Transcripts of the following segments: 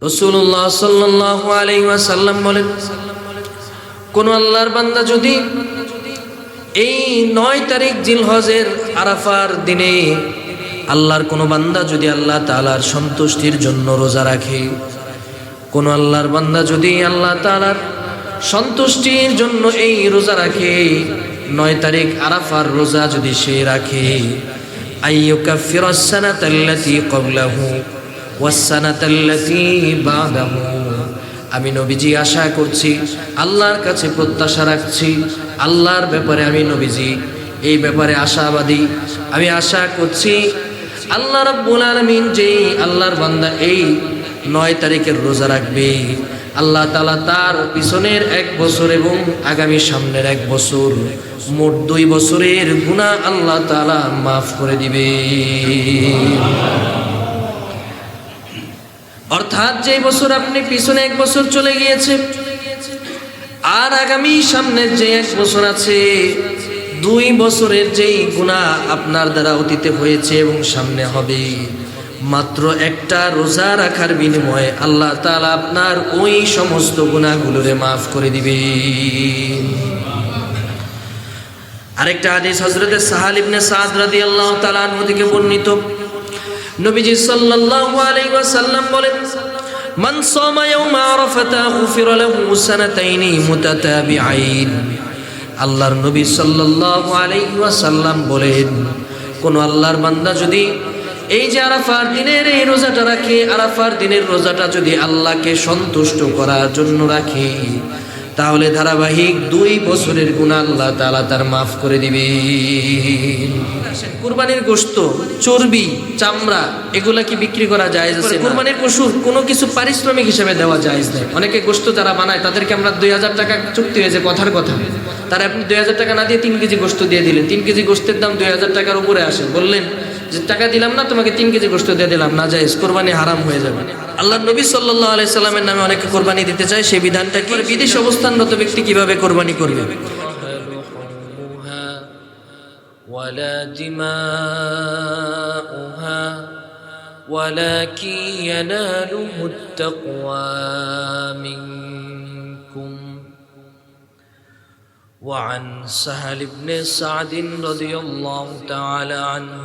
রাসূলুল্লাহ সাল্লাল্লাহু আলাইহি ওয়াসাল্লাম বলেন, কোন আল্লাহর বান্দা যদি এই 9 তারিখ জিলহজের আরাফার দিনে আল্লাহর কোন বান্দা যদি আল্লাহ তাআলার সন্তুষ্টির জন্য রোজা রাখে, কোন আল্লাহর বান্দা যদি আল্লাহ তাআলার সন্তুষ্টির জন্য এই রোজা রাখে, 9 তারিখ আরাফার রোজা যদি সে রাখে, আইয়ুকাফিরাস সানাতাল্লাতী ক্বাবলাহু ওয়াস সানাতাল্লাতী বাদাহু, আমি নবীজি আশা করছি, আল্লাহর কাছে প্রত্যাশা রাখছি, আল্লাহর ব্যাপারে আমি নবীজি এই ব্যাপারে আশাবাদী, আমি আশা করছি আল্লাহ রাব্বুল আলামিন যেই আল্লাহর বান্দা এই 9 তারিখের রোজা রাখবে, আল্লাহ তাআলা তার পিছনের 1 বছর এবং আগামী সামনের 1 বছর, মোট 2 বছরের গুনাহ আল্লাহ তাআলা মাফ করে দিবে। অর্থাৎ যে বছর আপনি পিছনে 1 বছর চলে গিয়েছে আর আগামী সামনের যে 1 বছর আছে, 2 বছরের যেই গুনাহ আপনার দ্বারা অতীতে হয়েছে এবং সামনে হবে, মাত্র একটা রোজা রাখার বিনিময়ে আল্লাহ তাআলা আপনার ওই সমস্ত গুনাহগুলোরে মাফ করে দিবে। আরেকটা হাদিস হযরত সাহাল ইবনে সাদ রাদিয়াল্লাহু তাআলা আনহু থেকে বর্ণিত, নবীজি সাল্লাল্লাহু আলাইহি ওয়াসাল্লাম বলেন, মান সামা ইয়াউমা আরাফাতা গুফিরা লাহু সানাতাইনি মুতাতাবিআইন। আল্লাহর নবী সাল্লাল্লাহু আলাইহি ওয়াসাল্লাম বলেন, কোন আল্লাহর বান্দা যদি এই যে আরাফার দিনের এই রোজাটা রাখে, আরাফার দিনের রোজাটা যদি আল্লাহকে সন্তুষ্ট করার জন্য রাখে, তাহলে ধারাবাহিক 2 বছরের গুনাহ আল্লাহ তাআলা তার মাফ করে দিবে। কুরবানির গোশত, চর্বি, চামড়া এগুলা কি বিক্রি করা জায়েজ আছে? কুরবানির পশুর কোনো কিছু পারিশ্রমিক হিসেবে দেওয়া জায়েজ নেই। অনেকে গোশত যারা বানায় তাদেরকে আমরা 2000 টাকা চুক্তি হয়েছে, কথার কথা, তারা আপনি 2000 টাকা না দিয়ে 3 কেজি গোশত দিয়ে দিলেন, 3 কেজি গোশতের দাম 2000 টাকার উপরে আসে, বললেন যে টাকা দিলাম না তোমাকে, 3 কেজি গোশত দিয়ে দিলাম, না জায়েজ, কোরবানি হারাম হয়ে যাবে। আল্লাহর নবী সাল্লাল্লাহু আলাইহি সাল্লামের নামে অনেকে কোরবানি দিতে চায়, সেই বিধানটা কি? বিদেশ অবস্থানরত ব্যক্তি কিভাবে কোরবানি করবে? ولا دماؤها ولكن يناله التقوى منكم. وعن سهل بن سعد رضي الله تعالى عنه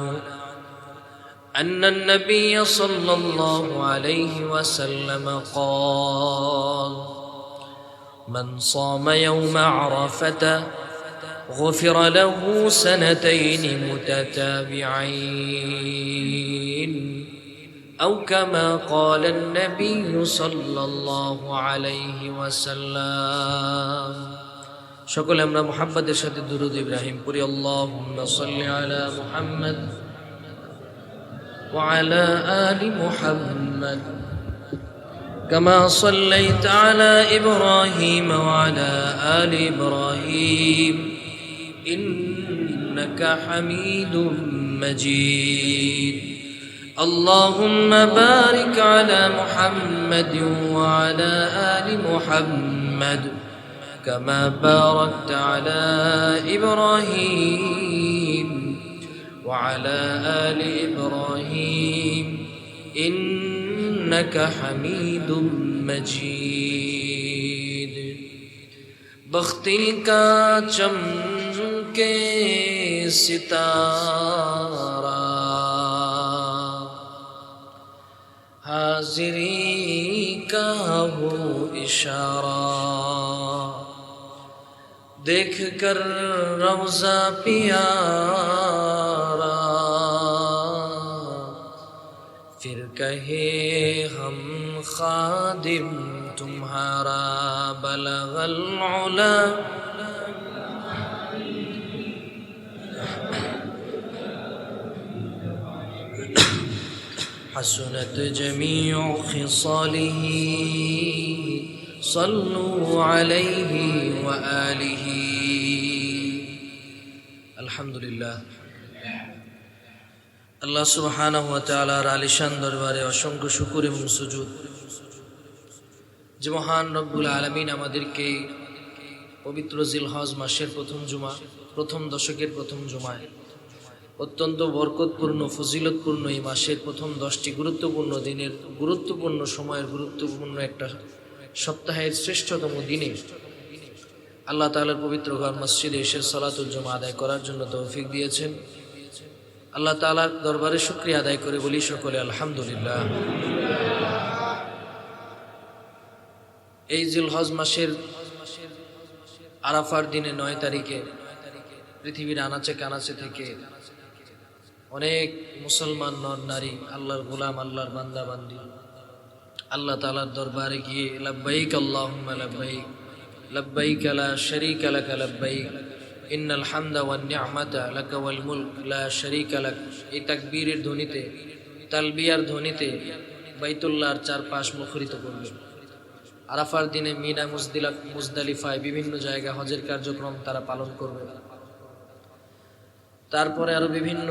أن النبي صلى الله عليه وسلم قال من صام يوم عرفة غفر له سنتين متتابعين أو كما قال النبي صلى الله عليه وسلم. সকলে আমরা মুহাম্মাদের সাথে দুরূদ ইব্রাহিম পড়ি, আল্লাহুম্মা সাল্লি আলা মুহাম্মাদ ওয়া আলা আলি মুহাম্মাদ কামা সাল্লাইতা আলা ইব্রাহিম ওয়া আলা আলি ইব্রাহিম ইন্নাকা হামিদুম মাজিদ. আল্লাহুম্মা বারিক আলা মুহাম্মাদ ওয়া আলা আলি মুহাম্মাদ كما باركت على إبراهيم وعلى آل إبراهيم إنك حميد مجيد. بختی کا چمکے ستارہ حاضری کا ہو اشارہ, دیکھ کر روضہ پیارا پھر کہے ہم خادم تمہارا بلغ العلا. حسنت جميع خصاله صلوا عليه وآله. আলহামদুলিল্লাহ, আল্লাহ সুবহানাহু ওয়া তাআলার আলিশান দরবারে অসংখ্য শুকর এবং সুজুদ যে মহান রব্বুল আলামিন আমাদেরকে পবিত্র জিলহজ মাসের প্রথম জুমা, প্রথম দশকের প্রথম জুমায় অত্যন্ত বরকতপূর্ণ ফজিলতপূর্ণ এই মাসের প্রথম 10টি গুরুত্বপূর্ণ দিনের গুরুত্বপূর্ণ সময়ের গুরুত্বপূর্ণ একটা সপ্তাহের শ্রেষ্ঠতম দিনে আল্লাহ তাআলার পবিত্র ঘর মসজিদে এসে সালাতুল জুমা আদায় করার জন্য তৌফিক দিয়েছেন। আল্লাহ তাআলার দরবারে শুকরিয়া আদায় করে বলি সকলে আলহামদুলিল্লাহ। এই জিলহজ মাসের আরাফার দিনে 9 তারিখে পৃথিবীর আনাচে কানাচে থেকে অনেক মুসলমান নর নারী, আল্লাহর গোলাম, আল্লাহর বান্দা বান্দি আল্লাহ তাআলার দরবারে গিয়ে লাব্বাইক আল্লাহুম্মা লাব্বাইক লাব্বাইক লা শারীকা লাক লাব্বাইক ইন্নাল হামদা ওয়ান নি'মাতা লাকা ওয়াল মুলক লা শারীকা লাক, এই তাকবীরের ধ্বনিতে, তালবিয়ার ধ্বনিতে বাইতুল্লাহর চারপাশ মুখরিত করবে। আরাফার দিনে মিনা, মুজদালিফায় বিভিন্ন জায়গায় হজের কার্যক্রম তারা পালন করবে। তারপরে আরো বিভিন্ন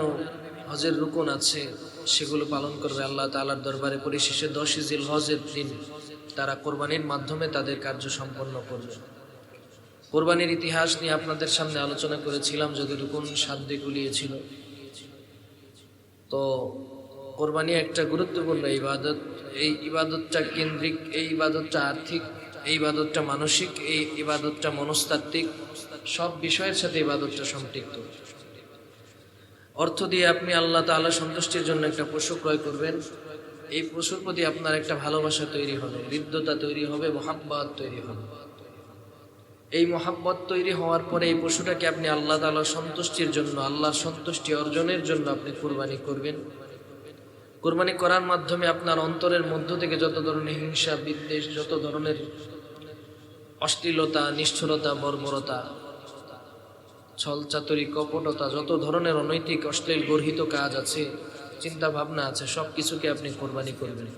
হজের রুকন আছে, সেগুলো পালন করবে আল্লাহ তাআলার দরবারে। পরিশেষে 10 জিলহজের দিন তারা কোরবানির মাধ্যমে তাদের কার্য সম্পন্ন করবে। কোরবানির ইতিহাস নিয়ে আপনাদের সামনে আলোচনা করেছিলাম, যদি রুকন 7 দিক গুলিয়েছিল। তো কোরবানি একটা গুরুত্বপূর্ণ ইবাদত। এই ইবাদতটা কেন্দ্রিক, এই ইবাদতটা আর্থিক, এই ইবাদতটা মানসিক, এই ইবাদতটা মনস্তাত্ত্বিক, সব বিষয়ের সাথে ইবাদতটা সম্পৃক্ত। অর্থ দিয়ে আপনি আল্লাহ তাআলা সন্তুষ্টির জন্য একটা পশু ক্রয় করবেন, এই পশুর প্রতি আপনার একটা ভালোবাসা তৈরি হবে, হৃদ্যতা তৈরি হবে, মহাব্বত তৈরি হবে। এই মহাব্বত তৈরি হওয়ার পরে এই পশুটাকে আপনি আল্লাহ তাআলার সন্তুষ্টির জন্য, আল্লাহর সন্তুষ্টি অর্জনের জন্য আপনি কুরবানি করবেন। কুরবানি করার মাধ্যমে আপনার অন্তরের মধ্য থেকে যত ধরনের হিংসা, বিদ্বেষ, যত ধরনের অশ্লীলতা, নিষ্ঠুরতা, বর্বরতা, ছলচাতুরি, কপটতা, যত ধরনের অনৈতিক অশ্লীল গর্হিত কাজ আছে, চিন্তা ভাবনা আছে, সব কিছুকে আপনি কোরবানি করবেন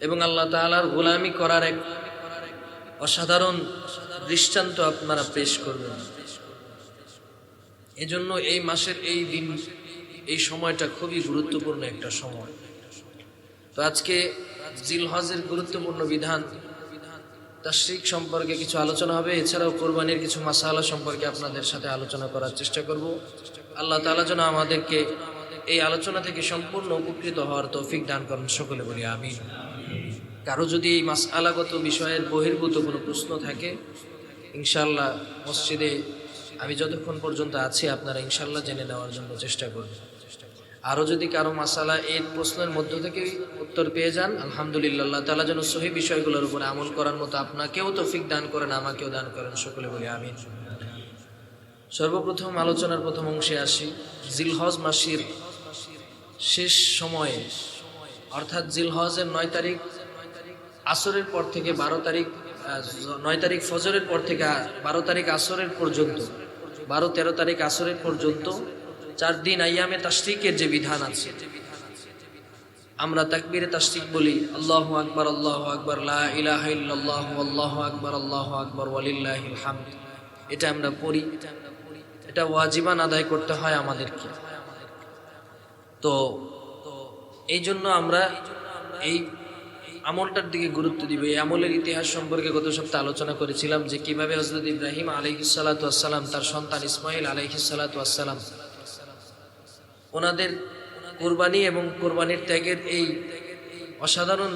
এবং আল্লাহ তাআলার গোলামি করার এক অসাধারণ দৃষ্টান্ত আপনারা পেশ করবেন। এজন্য এই মাসের এই দিন, এই সময়টা খুবই গুরুত্বপূর্ণ একটা সময়। তো আজকে জিলহজের গুরুত্বপূর্ণ বিধান, তাশরিক সম্পর্কে কিছু আলোচনা হবে। এছাড়াও কোরবানির কিছু মাসালা সম্পর্কে আপনাদের সাথে আলোচনা করার চেষ্টা করব। আল্লাহ তাআলা যেন আমাদেরকে এই আলোচনা থেকে সম্পূর্ণ উপকৃত হওয়ার তৌফিক দান করেন, সকলে বলি আমিন। কারো যদি এই মাসআলাগত বিষয়ের বহির্ভূত কোনো প্রশ্ন থাকে, ইনশাআল্লাহ মসজিদে আমি যতক্ষণ পর্যন্ত আছি আপনারা ইনশাআল্লাহ জেনে নেওয়ার জন্য চেষ্টা করবেন। আরও যদি কারো মাসালা এর প্রশ্নের মধ্য থেকে উত্তর পেয়ে যান, আলহামদুলিল্লাহ, আল্লাহ তাআলা যেন সহি বিষয়গুলোর উপরে আমল করার মতো আপনাকেও তৌফিক দান করেন, আমাকেও দান করেন, সকলে বলি আমিন। সর্বপ্রথম আলোচনার প্রথম অংশে আসি। জিলহজ মাসের শেষ সময়ে, অর্থাৎ জিলহজের 9 তারিখ আসরের পর থেকে 12 তারিখ, 9 তারিখ ফজরের পর থেকে 12 তারিখ আসরের পর্যন্ত, 12-13 তারিখ আসরের পর্যন্ত 4 দিন আইয়ামে তাশরিকের যে বিধান আছে, আমরা তাকবীরে তাশরিক বলি, আল্লাহু আকবার, আল্লাহু আকবার, লা ইলাহা ইল্লাল্লাহু আল্লাহু আকবার, আল্লাহু আকবার, ওয়ালিল্লাহিল হামদ। এটা আমরা পড়ি, এটা ওয়াজিবান আদায় করতে হয় আমাদেরকে। তো এই জন্য আমরা এই আমলটার দিকে গুরুত্ব দিব। এই আমলের ইতিহাস সম্পর্কে গত সপ্তাহে আলোচনা করেছিলাম, যে কিভাবে হযরত ইব্রাহিম আলাইহিস সালাতু ওয়াস সালাম তার সন্তান ইসমাঈল আলাইহিস সালাতু ওয়াস সালাম ওনাদের কুরবানি এবং কুরবানির ত্যাগের এই অসাধারণ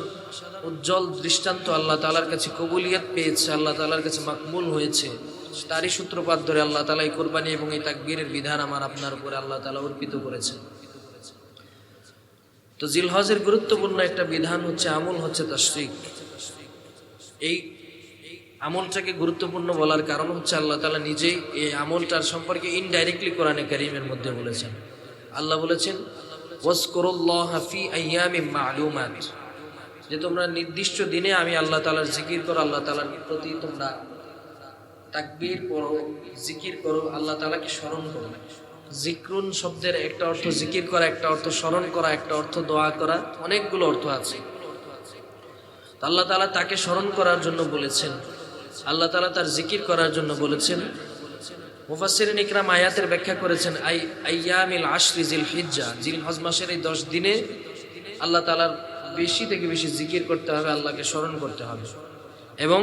উজ্জ্বল দৃষ্টান্ত আল্লাহ তাআলার কাছে কবুলিয়ত পেয়েছে, আল্লাহ তাআলার কাছে মাকবুল হয়েছে। তারই সূত্রপাত ধরে আল্লাহ তাআলা এই কুরবানি এবং এই তাকবীরের বিধান আমার আপনার উপরে আল্লাহ তাআলা অর্পিত করেছেন। তো জিলহজের গুরুত্বপূর্ণ একটা বিধান হচ্ছে, আমল হচ্ছে তাশরিক। এই আমলটাকে গুরুত্বপূর্ণ বলার কারণ হচ্ছে আল্লাহ তাআলা নিজেই এই আমলটার সম্পর্কে ইনডাইরেক্টলি কোরআনে কারীমের মধ্যে বলেছেন। আল্লাহ বলেছেন, ওয়াজকুরুল্লাহা ফি আইয়ামিম মা'লুমাত, যে তোমরা নির্দিষ্ট দিনে আমি আল্লাহ তাআলার জিকির করো, আল্লাহ তাআলার প্রতি তোমরা তাকবীর পড়ো, জিকির করো, আল্লাহ তাআলাকে স্মরণ করো। জিক্রুন শব্দের একটা অর্থ জিকির করা, একটা অর্থ স্মরণ করা, একটা অর্থ দোয়া করা, অনেকগুলো অর্থ আছে। আল্লাহ তাআলা তাকে স্মরণ করার জন্য বলেছেন, আল্লাহ তাআলা তার জিকির করার জন্য বলেছেন। মুফাসসিরিন ইকরাম আয়াতের ব্যাখ্যা করেছেন, আইয়ামিল আশরি জিলহিজ্জা, জিলহজ মাসের এই 10 দিনে আল্লাহ তাআলার বেশি থেকে বেশি জিকির করতে হবে, আল্লাহকে স্মরণ করতে হবে। এবং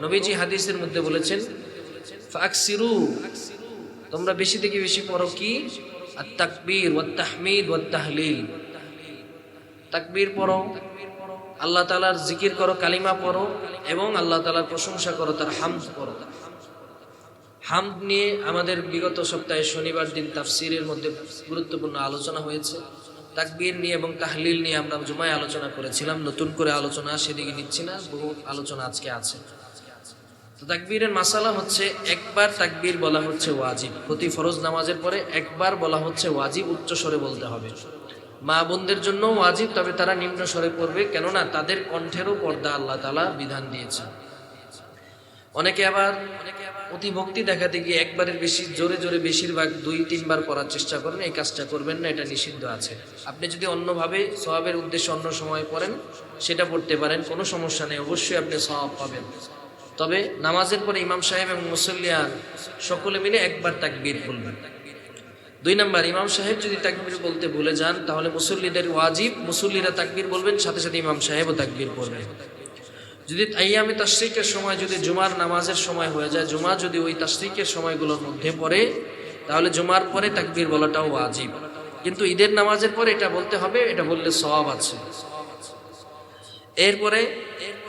নবীজি হাদিসের মধ্যে বলেছেন, ফাকসিরু, তোমরা বেশি থেকে বেশি পড়ো কি? আত-তাকবীর ওয়াত তাহমিদ ওয়াত তাহলিল। তাকবীর পড়ো, আল্লাহ তাআলার জিকির করো, কালিমা পড়ো এবং আল্লাহ তাআলার প্রশংসা করো, তার হামদ পড়ো। হামদ নিয়ে আমাদের বিগত সপ্তাহে শনিবার দিন তাফসীরের মধ্যে গুরুত্বপূর্ণ আলোচনা হয়েছে। তাকবীর নিয়ে এবং তাহলিল নিয়ে আমরা জুমায় আলোচনা করেছিলাম, নতুন করে আলোচনা সেদিকে নিচ্ছি না, বহু আলোচনা আজকে আছে। তো তাকবীরের মাসালা হচ্ছে, একবার তাকবীর বলা হচ্ছে ওয়াজিব, প্রতি ফরজ নামাজের পরে একবার বলা হচ্ছে ওয়াজিব, উচ্চ স্বরে বলতে হবে। মা বোনদের জন্য ওয়াজিব, তবে তারা নিম্ন স্বরে পড়বে, কেননা তাদের কণ্ঠেরও পর্দা আল্লাহ তাআলা বিধান দিয়েছে। অনেকে আবার অতি ভক্তি দেখাতে গিয়ে একবারের বেশি জোরে জোরে বেশিরভাগ 2-3 বার পড়ার চেষ্টা করেন, এই কাজটা করবেন না, এটা নিষিদ্ধ আছে। আপনি যদি অন্যভাবে সওয়াবের উদ্দেশ্যে অন্য সময় পড়েন সেটা পড়তে পারেন, কোনো সমস্যা নেই, অবশ্যই আপনি সওয়াব পাবেন। তবে নামাজের পরে ইমাম সাহেব এবং মুসল্লিয়ান সকলে মিলে একবার তাকবীর বলবেন। 2 নাম্বার, ইমাম সাহেব যদি তাকবীর বলতে ভুলে যান তাহলে মুসল্লিদের ওয়াজিব, মুসল্লিরা তাকবীর বলবেন, সাথে সাথে ইমাম সাহেবও তাকবীর পড়বেন। যদি আইয়ামে তাশরিকের সময় যদি জুমার নামাজের সময় হয়ে যায়, জুমা যদি ওই তাশরিকের সময়গুলোর মধ্যে পড়ে, তাহলে জুমার পরে তাকবীর বলাটাও ওয়াজিব। কিন্তু ঈদের নামাজের পরে এটা বলতে হবে, এটা বললে সওয়াব আছে। এরপরে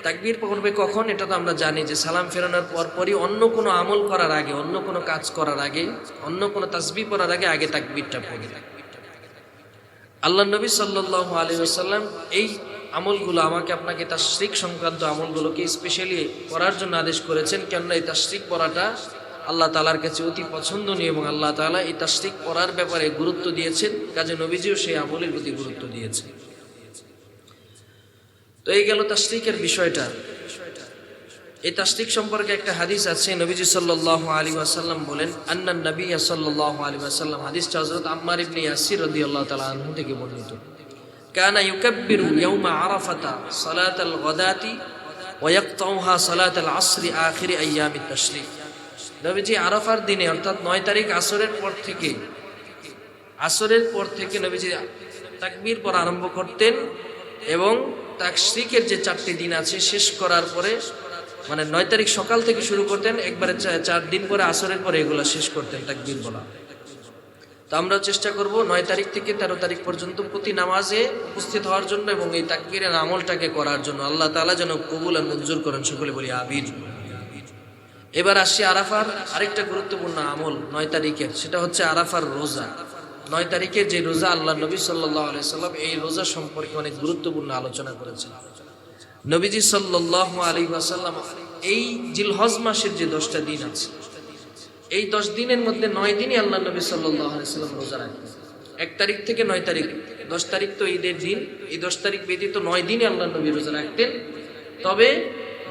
তাকবীর পড়বে কখন, এটা তো আমরা জানি যে সালাম ফেরানোর পরপরই, অন্য কোনো আমল করার আগে, অন্য কোনো কাজ করার আগে, অন্য কোনো তাসবিহ পড়ার আগে আগে তাকবীরটা পড়বে। আল্লাহ নবী সাল্লাল্লাহু আলাইহি ওয়াসাল্লাম এই আমলগুলো আমাকে আপনাকে তাশরিক সংক্রান্ত আমলগুলোকে স্পেশালি করার জন্য আদেশ করেছেন, কেননা এই তাশরিক পড়াটা আল্লাহ তাআলার কাছে অতি পছন্দনীয় এবং আল্লাহ তাআলা এই তাশরিক পড়ার ব্যাপারে গুরুত্ব দিয়েছেন, কাজে নবীজিও সেই আমলের প্রতি গুরুত্ব দিয়েছেন। তো এই গেল তাশরিকের বিষয়টা। এই তাশরিক সম্পর্কে একটা হাদিস আছে, নবীজি সাল্লাল্লাহু আলাইহি ওয়াসাল্লাম বলেন, আন্নান নবী সাল্লাল্লাহু আলাইহি ওয়াসাল্লাম, হাদিসটা হযরত আম্মার ইবনে ইয়াসির রাদিয়াল্লাহু তাআলা আনহু থেকে বর্ণিত, কানা ইউকাব্বিরু ইয়াউমা আরাফাতা সালাতাল গাদাতি ওয়া ইয়াকতাউহা সালাতাল আসরি আখির আইয়ামিত তাশরিক। নবীজি আরাফার দিনে অর্থাৎ 9 তারিখ আসরের পর থেকে নবীজি তাকবীর পড়া আরম্ভ করতেন এবং তাশরিকের যে 4টি দিন আছে শেষ করার পরে, মানে 9 তারিখ সকাল থেকে শুরু করতেন, একবারে 4 দিন পরে আসরের পরে এগুলো শেষ করতেন তাকবীর বলা। তো আমরা চেষ্টা করব 9 তারিখ থেকে 13 তারিখ পর্যন্ত প্রতি নামাজে উপস্থিত হওয়ার জন্য এবং এই তাকবীরের আমলটাকে করার জন্য। আল্লাহ তাআলা যেন কবুল আর মঞ্জুর করেন, সকলে বলি আমিন। এবার আসি আরাফার আরেকটা গুরুত্বপূর্ণ আমল 9 তারিখের, সেটা হচ্ছে আরাফার রোজা। 9 তারিখের যে রোজা, আল্লাহ নবী সাল্লাল্লাহু আলাইহি সাল্লাম এই রোজা সম্পর্কে অনেক গুরুত্বপূর্ণ আলোচনা করেছেন। নবীজি সাল্লাল্লাহু আলাইহি ওয়াসাল্লাম এই জিলহজ মাসের যে 10টা দিন আছে, এই 10 দিনের মধ্যে 9 দিনই আল্লাহ নবী সাল্লাল্লাহু আলাইহি সাল্লাম রোজা রাখতেন। 1 তারিখ থেকে 9 তারিখ, 10 তারিখ তো ঈদের দিন, এই 10 তারিখ ব্যতীত 9 দিনই আল্লাহ নবী রোজা রাখতেন। তবে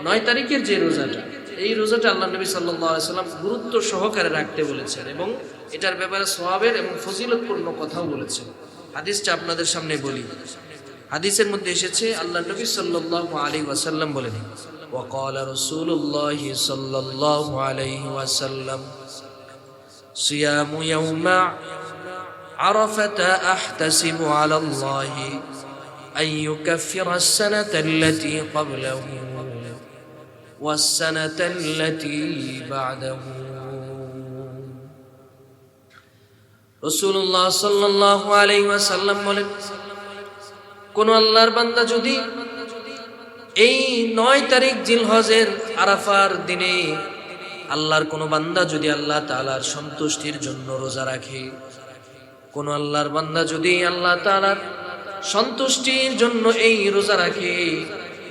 9 তারিখের যে রোজাটা, এই রোজাটা আল্লাহ নবী সাল্লাল্লাহু আলাইহি সাল্লাম গুরুত্ব সহকারে রাখতে বলেছেন এবং এটার ব্যাপারে সওয়াবের এবং ফজিলতপূর্ণ কথাও বলেছেন। হাদিসটা আপনাদের সামনে বলি। হাদিসের মধ্যে এসেছে, আল্লাহ নবী সাল্লাল্লাহু আলাইহি ওয়াসাল্লাম বলেন, ওয়াকালা রাসূলুল্লাহ সাল্লাল্লাহু আলাইহি ওয়াসাল্লাম, সিয়ামু ইয়াউমা আরাফাতা আহতাসিবু আলাল্লাহি আন ইউকাফিরা আস-সানাতা আল্লাতী ক্বাবলাহু ওয়াস-সানাতা আল্লাতী বা'দাহু। রাসূলুল্লাহ সাল্লাল্লাহু আলাইহি ওয়াসাল্লাম বলেন, কোন আল্লাহর বান্দা যদি এই 9 তারিখ জিলহজের আরাফার দিনে আল্লাহর কোন বান্দা যদি আল্লাহ তাআলার সন্তুষ্টির জন্য রোজা রাখে, কোন আল্লাহর বান্দা যদি আল্লাহ তাআলার সন্তুষ্টির জন্য এই রোজা রাখে,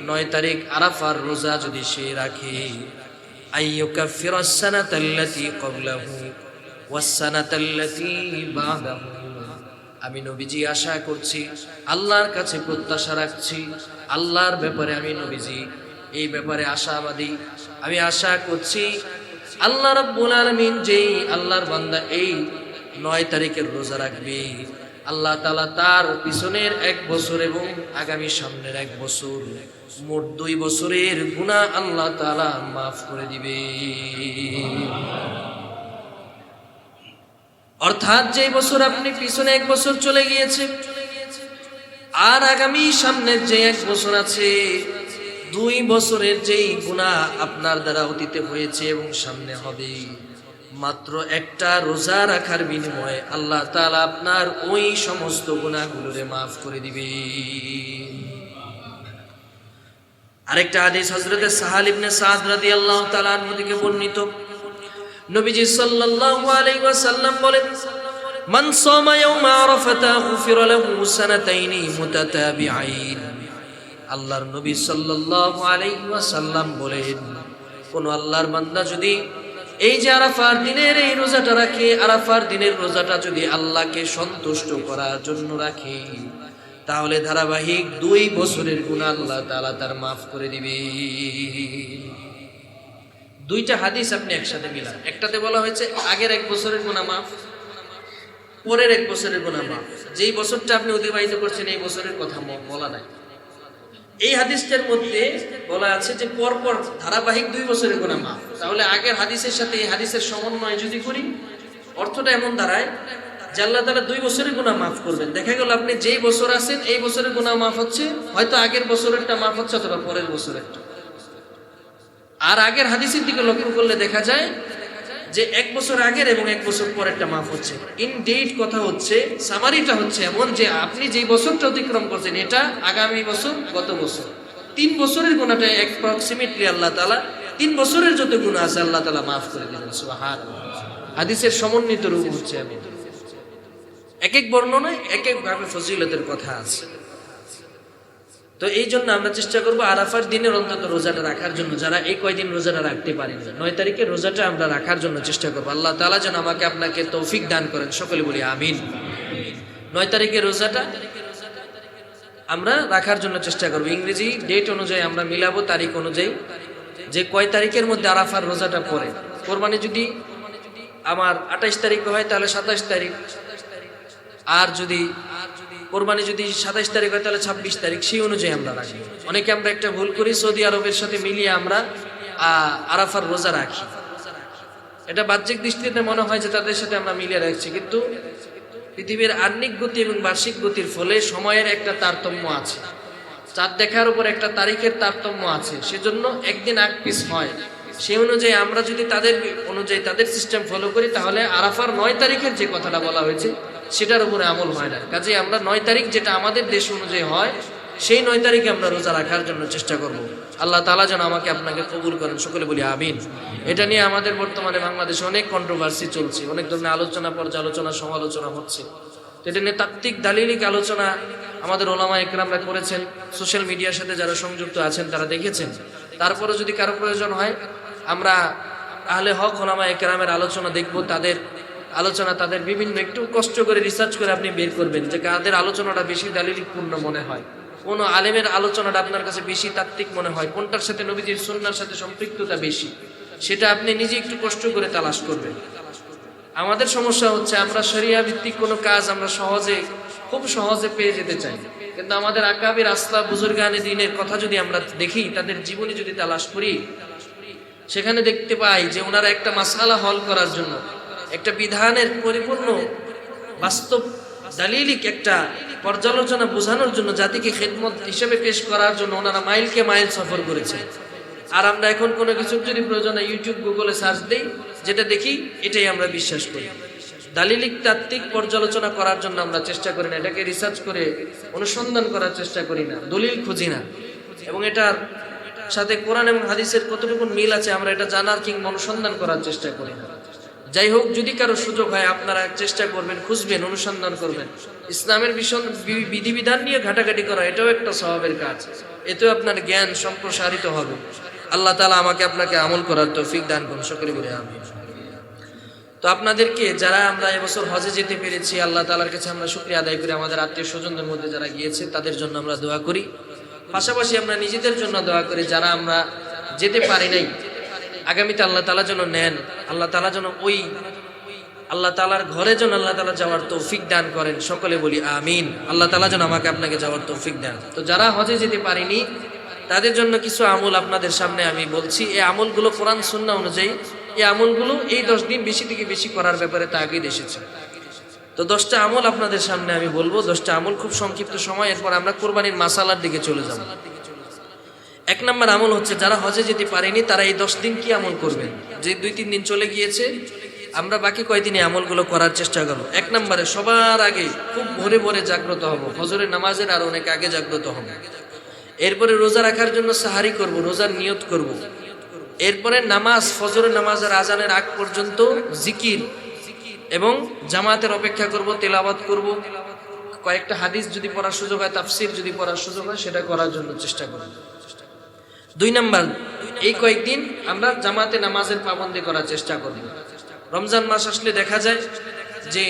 9 তারিখ আরাফার রোজা যদি সে রাখে, আইয়ুকাফিরা আস-সানাতা আল্লাতী ক্বাবলাহু ওয়াস-সানাতা আল্লাতী বা'দাহু। আমি নবীজি আশা করছি, আল্লাহর কাছে প্রত্যাশা রাখছি, আল্লাহর ব্যাপারে আমি নবীজি এই ব্যাপারে আশাবাদী। আমি আশা করছি আল্লাহ রাব্বুল আলামিন যেই আল্লাহর বান্দা এই 9 তারিখের রোজা রাখবে, আল্লাহ তাআলা তার পিছনের 1 বছর এবং আগামী সামনের 1 বছর, মোট 2 বছরের গুনাহ আল্লাহ তাআলা মাফ করে দিবে। অর্থাৎ যে বছর আপনি পিছনে 1 বছর চলে গিয়েছে আর আগামী সামনের যে 1 বছর আছে, 2 বছরের যেই গুনাহ আপনার দ্বারা অতীতে হয়েছে এবং সামনে হবে, মাত্র একটা রোজা রাখার বিনিময়ে আল্লাহ তাআলা আপনার ওই সমস্ত গুনাহগুলোরে মাফ করে দিবে। আরেকটা হাদিস হযরত সাহাল ইবনে সাদ রাদিয়াল্লাহু তাআলা আনহু থেকে বর্ণিত, নবীজি সাল্লাল্লাহু আলাইহি ওয়াসাল্লাম বলেন, মান সামা ইয়াউমা আরাফাতা গুফিরা লাহু সানাতাইনি মুতাতাবিআইন। আল্লাহর নবী সাল্লাল্লাহু আলাইহি ওয়াসাল্লাম বলেন, কোন আল্লাহর বান্দা যদি এই যে আরাফার দিনের এই রোজাটা রাখে, আরাফার দিনের রোজাটা যদি আল্লাহকে সন্তুষ্ট করার জন্য রাখে, তাহলে ধারাবাহিক 2 বছরের গুনাহ আল্লাহ তাআলা তার মাফ করে দিবে। দুইটা হাদিস আপনি একসাথে মিলান, একটাতে বলা হয়েছে আগের 1 বছরের গুনাহ মাফ, পরের 1 বছরের গুনাহ মাফ। যেই বছরটা আপনি অতিবাহিত করছেন এই বছরের কথা বলা নাই। এই হাদিসটার মধ্যে বলা আছে যে পরপর ধারাবাহিক 2 বছরের গুনাহ মাফ। তাহলে আগের হাদিসের সাথে এই হাদিসের সমন্বয় যদি করি, অর্থটা এমন দাঁড়ায় যে আল্লাহ তাআলা 2 বছরের গুনাহ মাফ করবেন। দেখা গেল আপনি যেই বছর আছেন এই বছরের গুনাহ মাফ হচ্ছে, হয়তো আগের বছরেরটা মাফ হচ্ছে অথবা পরের বছরেরটা। আর আগের হাদিসের দিকে লক্ষ্য করলে দেখা যায় যে 1 বছর আগের এবং 1 বছর পরেরটা মাফ হচ্ছে। ইন ডেট কথা হচ্ছে, সামারিটা হচ্ছে এমন যে আপনি যেই বছরটা অতিক্রম করছেন এটা আগামী বছর, গত বছর, 3 বছরের গুনাহটা অ্যাপ্রক্সিমেটলি আল্লাহ তাআলা 3 বছরের যত গুনাহ আছে আল্লাহ তাআলা মাফ করে দিবেন। সুবহানাল্লাহ। হাদিসের সমন্বিত রূপ হচ্ছে এমন। এক এক বর্ণনায় এক এক ভাবে ফজিলতের কথা আছে। তো এই জন্য আমরা চেষ্টা করবো আরাফার দিনের অন্তত রোজাটা রাখার জন্য, যারা এই কয়দিন রোজাটা রাখতে পারি না, 9 তারিখের রোজাটা আমরা রাখার জন্য চেষ্টা করবো। আল্লাহ তাআলা যেন আমাকে আপনাকে তৌফিক দান করেন, সকলে বলি আমিন। 9 তারিখের রোজাটা আমরা রাখার জন্য চেষ্টা করবো। ইংরেজি ডেট অনুযায়ী আমরা মিলাবো, তারিখ অনুযায়ী, যে কয় তারিখের মধ্যে আরাফার রোজাটা পড়ে। কোরবানি যদি আমার 28 তারিখ হয় তাহলে 27 তারিখ, আর যদি কোরবানি যদি 27 তারিখ হয় তাহলে 26 তারিখ, সেই অনুযায়ী আমরা রাখি। অনেকে আমরা একটা ভুল করি, সৌদি আরবের সাথে মিলিয়ে আমরা আরাফার রোজা রাখি। এটা বাহ্যিক দৃষ্টিতে মনে হয় যে তাদের সাথে আমরা মিলিয়ে রাখছি, কিন্তু পৃথিবীর আহ্নিক গতি এবং বার্ষিক গতির ফলে সময়ের একটা তারতম্য আছে, চাঁদ দেখার উপর একটা তারিখের তারতম্য আছে, সেজন্য একদিন আগ পিছ হয়। সেই অনুযায়ী আমরা যদি তাদের অনুযায়ী তাদের সিস্টেম ফলো করি, তাহলে আরাফার 9 তারিখের যে কথাটা বলা হয়েছে সেটার উপরে আমল হয় না। কাজে আমরা 9 তারিখ যেটা আমাদের দেশ অনুযায়ী হয়, সেই 9 তারিখে আমরা রোজা রাখার জন্য চেষ্টা করব। আল্লাহ তাআলা যেন আমাকে আপনাকে কবুল করেন, সকলে বলি আমিন। এটা নিয়ে আমাদের বর্তমানে বাংলাদেশে অনেক কন্ট্রোভার্সি চলছে, অনেক ধরনের আলোচনা, পর্যালোচনা, সমালোচনা হচ্ছে। তো এটা নিয়ে তাত্ত্বিক দালিলিক আলোচনা আমাদের ওলামা একরামরা করেছেন, সোশ্যাল মিডিয়ার সাথে যারা সংযুক্ত আছেন তারা দেখেছেন। তারপরে যদি কারো প্রয়োজন হয়, আমরা আহলে হক ওলামা একরামের আলোচনা দেখব, তাদের আলোচনা, তাদের বিভিন্ন একটু কষ্ট করে রিসার্চ করে আপনি বের করবেন যে কাদের আলোচনাটা বেশি দালিলিকপূর্ণ মনে হয়, কোন আলেমের আলোচনাটা আপনার কাছে বেশি তাত্ত্বিক মনে হয়, কোনটার সাথে নবীজির সুন্নাহর সাথে সম্পৃক্ততা বেশি, সেটা আপনি নিজে একটু কষ্ট করে তালাশ করবেন। আমাদের সমস্যা হচ্ছে আমরা শরিয়া ভিত্তিক কোনো কাজ আমরা খুব সহজে পেয়ে যেতে চাই, কিন্তু আমাদের আকাবির আসলা বুজুর্গানে দ্বীনের কথা যদি আমরা দেখি, তাদের জীবনী যদি তালাশ করি, সেখানে দেখতে পাই যে ওনারা একটা মাসআলা হল করার জন্য, একটা বিধানের পরিপূর্ণ বাস্তব দালিলিক একটা পর্যালোচনা বোঝানোর জন্য, জাতিকে খেদমত হিসেবে পেশ করার জন্য ওনারা মাইলকে মাইল সফর করেছে। আর আমরা এখন কোনো কিছু যদি প্রয়োজনে ইউটিউব, গুগলে সার্চ দিই, যেটা দেখি এটাই আমরা বিশ্বাস করি। দালিলিক তাত্ত্বিক পর্যালোচনা করার জন্য আমরা চেষ্টা করি না, এটাকে রিসার্চ করে অনুসন্ধান করার চেষ্টা করি না, দলিল খুঁজি না, এবং এটার সাথে কোরআন এবং হাদিসের কতটুকু মিল আছে আমরা এটা জানার কিংবা অনুসন্ধান করার চেষ্টা করি না। যাই হোক, যদি কারো সুযোগ হয় আপনারা চেষ্টা করবেন, খুঁজবেন, অনুসন্ধান করবেন। ইসলামের বিধিবিধান নিয়ে ঘাটাঘাটি করা এটাও একটা স্বভাবের কাজ, এতেও আপনার জ্ঞান সম্প্রসারিত হবে। আল্লাহ তাআলা আমাকে আপনাকে আমল করার তৌফিক দান করুন, সকলে বলে আমিন। তো আপনাদেরকে যারা আমরা এবছর হজে যেতে পেরেছি, আল্লাহ তাআলার কাছে আমরা শুকরিয়া আদায় করি। আমাদের আত্মীয় স্বজনদের মধ্যে যারা গিয়েছে তাদের জন্য আমরা দোয়া করি, পাশাপাশি আমরা নিজেদের জন্য দোয়া করি যারা আমরা যেতে পারি নাই, আগামীতে আল্লাহ তাআলা যেন নেন, আল্লাহ তাআলা যেন ওই আল্লাহ তাআলার ঘরে যেন আল্লাহ তাআলা যাওয়ার তৌফিক দান করেন, সকলে বলি আমিন। আল্লাহ তাআলা যেন আমাকে আপনাকে যাওয়ার তৌফিক দেন। তো যারা হজে যেতে পারেনি তাদের জন্য কিছু আমল আপনাদের সামনে আমি বলছি। এই আমলগুলো কোরআন সুন্নাহ অনুযায়ী, এই আমলগুলো এই 10 দিন বেশি থেকে বেশি করার ব্যাপারে তাগিদ এসেছে। তো 10টা আমল আপনাদের সামনে আমি বলবো, 10টা আমল খুব সংক্ষিপ্ত সময়, এরপর আমরা কোরবানির মাসালার দিকে চলে যাব। 1 নম্বর আমল হচ্ছে, যারা হজে যেতে পারেনি তারা এই 10 দিন কি আমল করবেন। যে 2-3 দিন চলে গিয়েছে, আমরা বাকি কয়দিনে আমলগুলো করার চেষ্টা করবো। 1 নম্বরে সবার আগে খুব ভোরে ভোরে জাগ্রত হব, ফজরের নামাজের আর অনেক আগে জাগ্রত হব। এরপরে রোজা রাখার জন্য সাহারি করব, রোজার নিয়ত করব। এরপরে নামাজ, ফজরের নামাজের আজানের আগ পর্যন্ত জিকির এবং জামাতের অপেক্ষা করব, তেলাওয়াত করব। কয়েকটা হাদিস যদি পড়ার সুযোগ হয়, তাফসির যদি পড়ার সুযোগ হয়, সেটা করার জন্য চেষ্টা করব। 2 নম্বর, এই কয়েকদিন আমরা জামাতে নামাজের পাবন্দি করার চেষ্টা করব। রমজান মাস আসলে দেখা যায় যে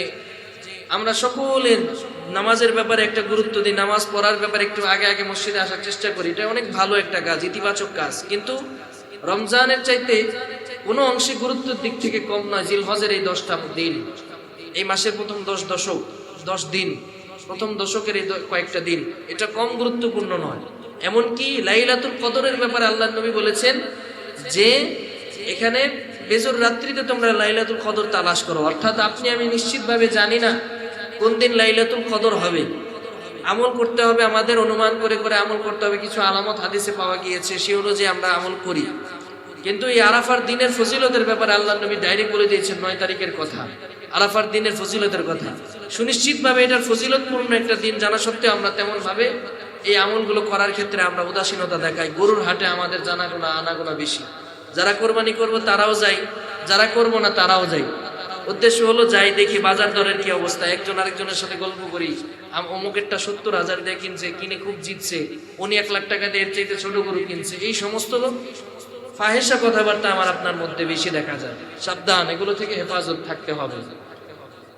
আমরা সকলের নামাজের ব্যাপারে একটা গুরুত্ব দিই, নামাজ পড়ার ব্যাপারে একটু আগে আগে মসজিদে আসার চেষ্টা করি। এটা অনেক ভালো একটা কাজ, ইতিবাচক কাজ। কিন্তু রমজানের চাইতে কোনো অংশে গুরুত্বের দিক থেকে কম নয় জিলহজের এই 10টা দিন, এই মাসের প্রথম 10 দিন, প্রথম দশকের এই কয়েকটা দিন, এটা কম গুরুত্বপূর্ণ নয়। এমনকি লাইলাতুল কদরের ব্যাপারে আল্লাহর নবী বলেছেন যে এখানে বেজর রাত্রিতে তোমরা লাইলাতুল কদর তালাশ করো। অর্থাৎ আপনি আমি নিশ্চিতভাবে জানি না কোন দিন লাইলাতুল কদর হবে, আমল করতে হবে, আমাদের অনুমান করে করে আমল করতে হবে। কিছু আলামত হাদিসে পাওয়া গিয়েছে, সে অনুযায়ী আমরা আমল করি। কিন্তু এই আরাফার দিনের ফজিলতের ব্যাপারে আল্লাহর নবী ডাইরেক্ট বলে দিয়েছেন 9 তারিখের কথা, আরাফার দিনের ফজিলতের কথা। সুনিশ্চিতভাবে এটার ফজিলতপূর্ণ একটা দিন জানা সত্ত্বেও আমরা তেমন ভাবে এই আমলগুলো করার ক্ষেত্রে আমরা উদাসীনতা দেখাই। গরুর হাটে আমাদের জানাগোনা আনাগোনা বেশি, যারা কোরবানি করবো তারাও যাই, যারা করবো না তারাও যাই। উদ্দেশ্য হলো যাই দেখি বাজার দরের কি অবস্থা, একজন আরেকজনের সাথে গল্প করি, অমুকেরটা 70,000 দিয়ে কিনছে, কিনে খুব জিতছে, উনি 1 লাখ টাকা দিয়ে এর চাইতে ছোট গরু কিনছে। এই সমস্ত ফাহেসা কথাবার্তা আমার আপনার মধ্যে বেশি দেখা যায়। সাবধান, এগুলো থেকে হেফাজত থাকতে হবে।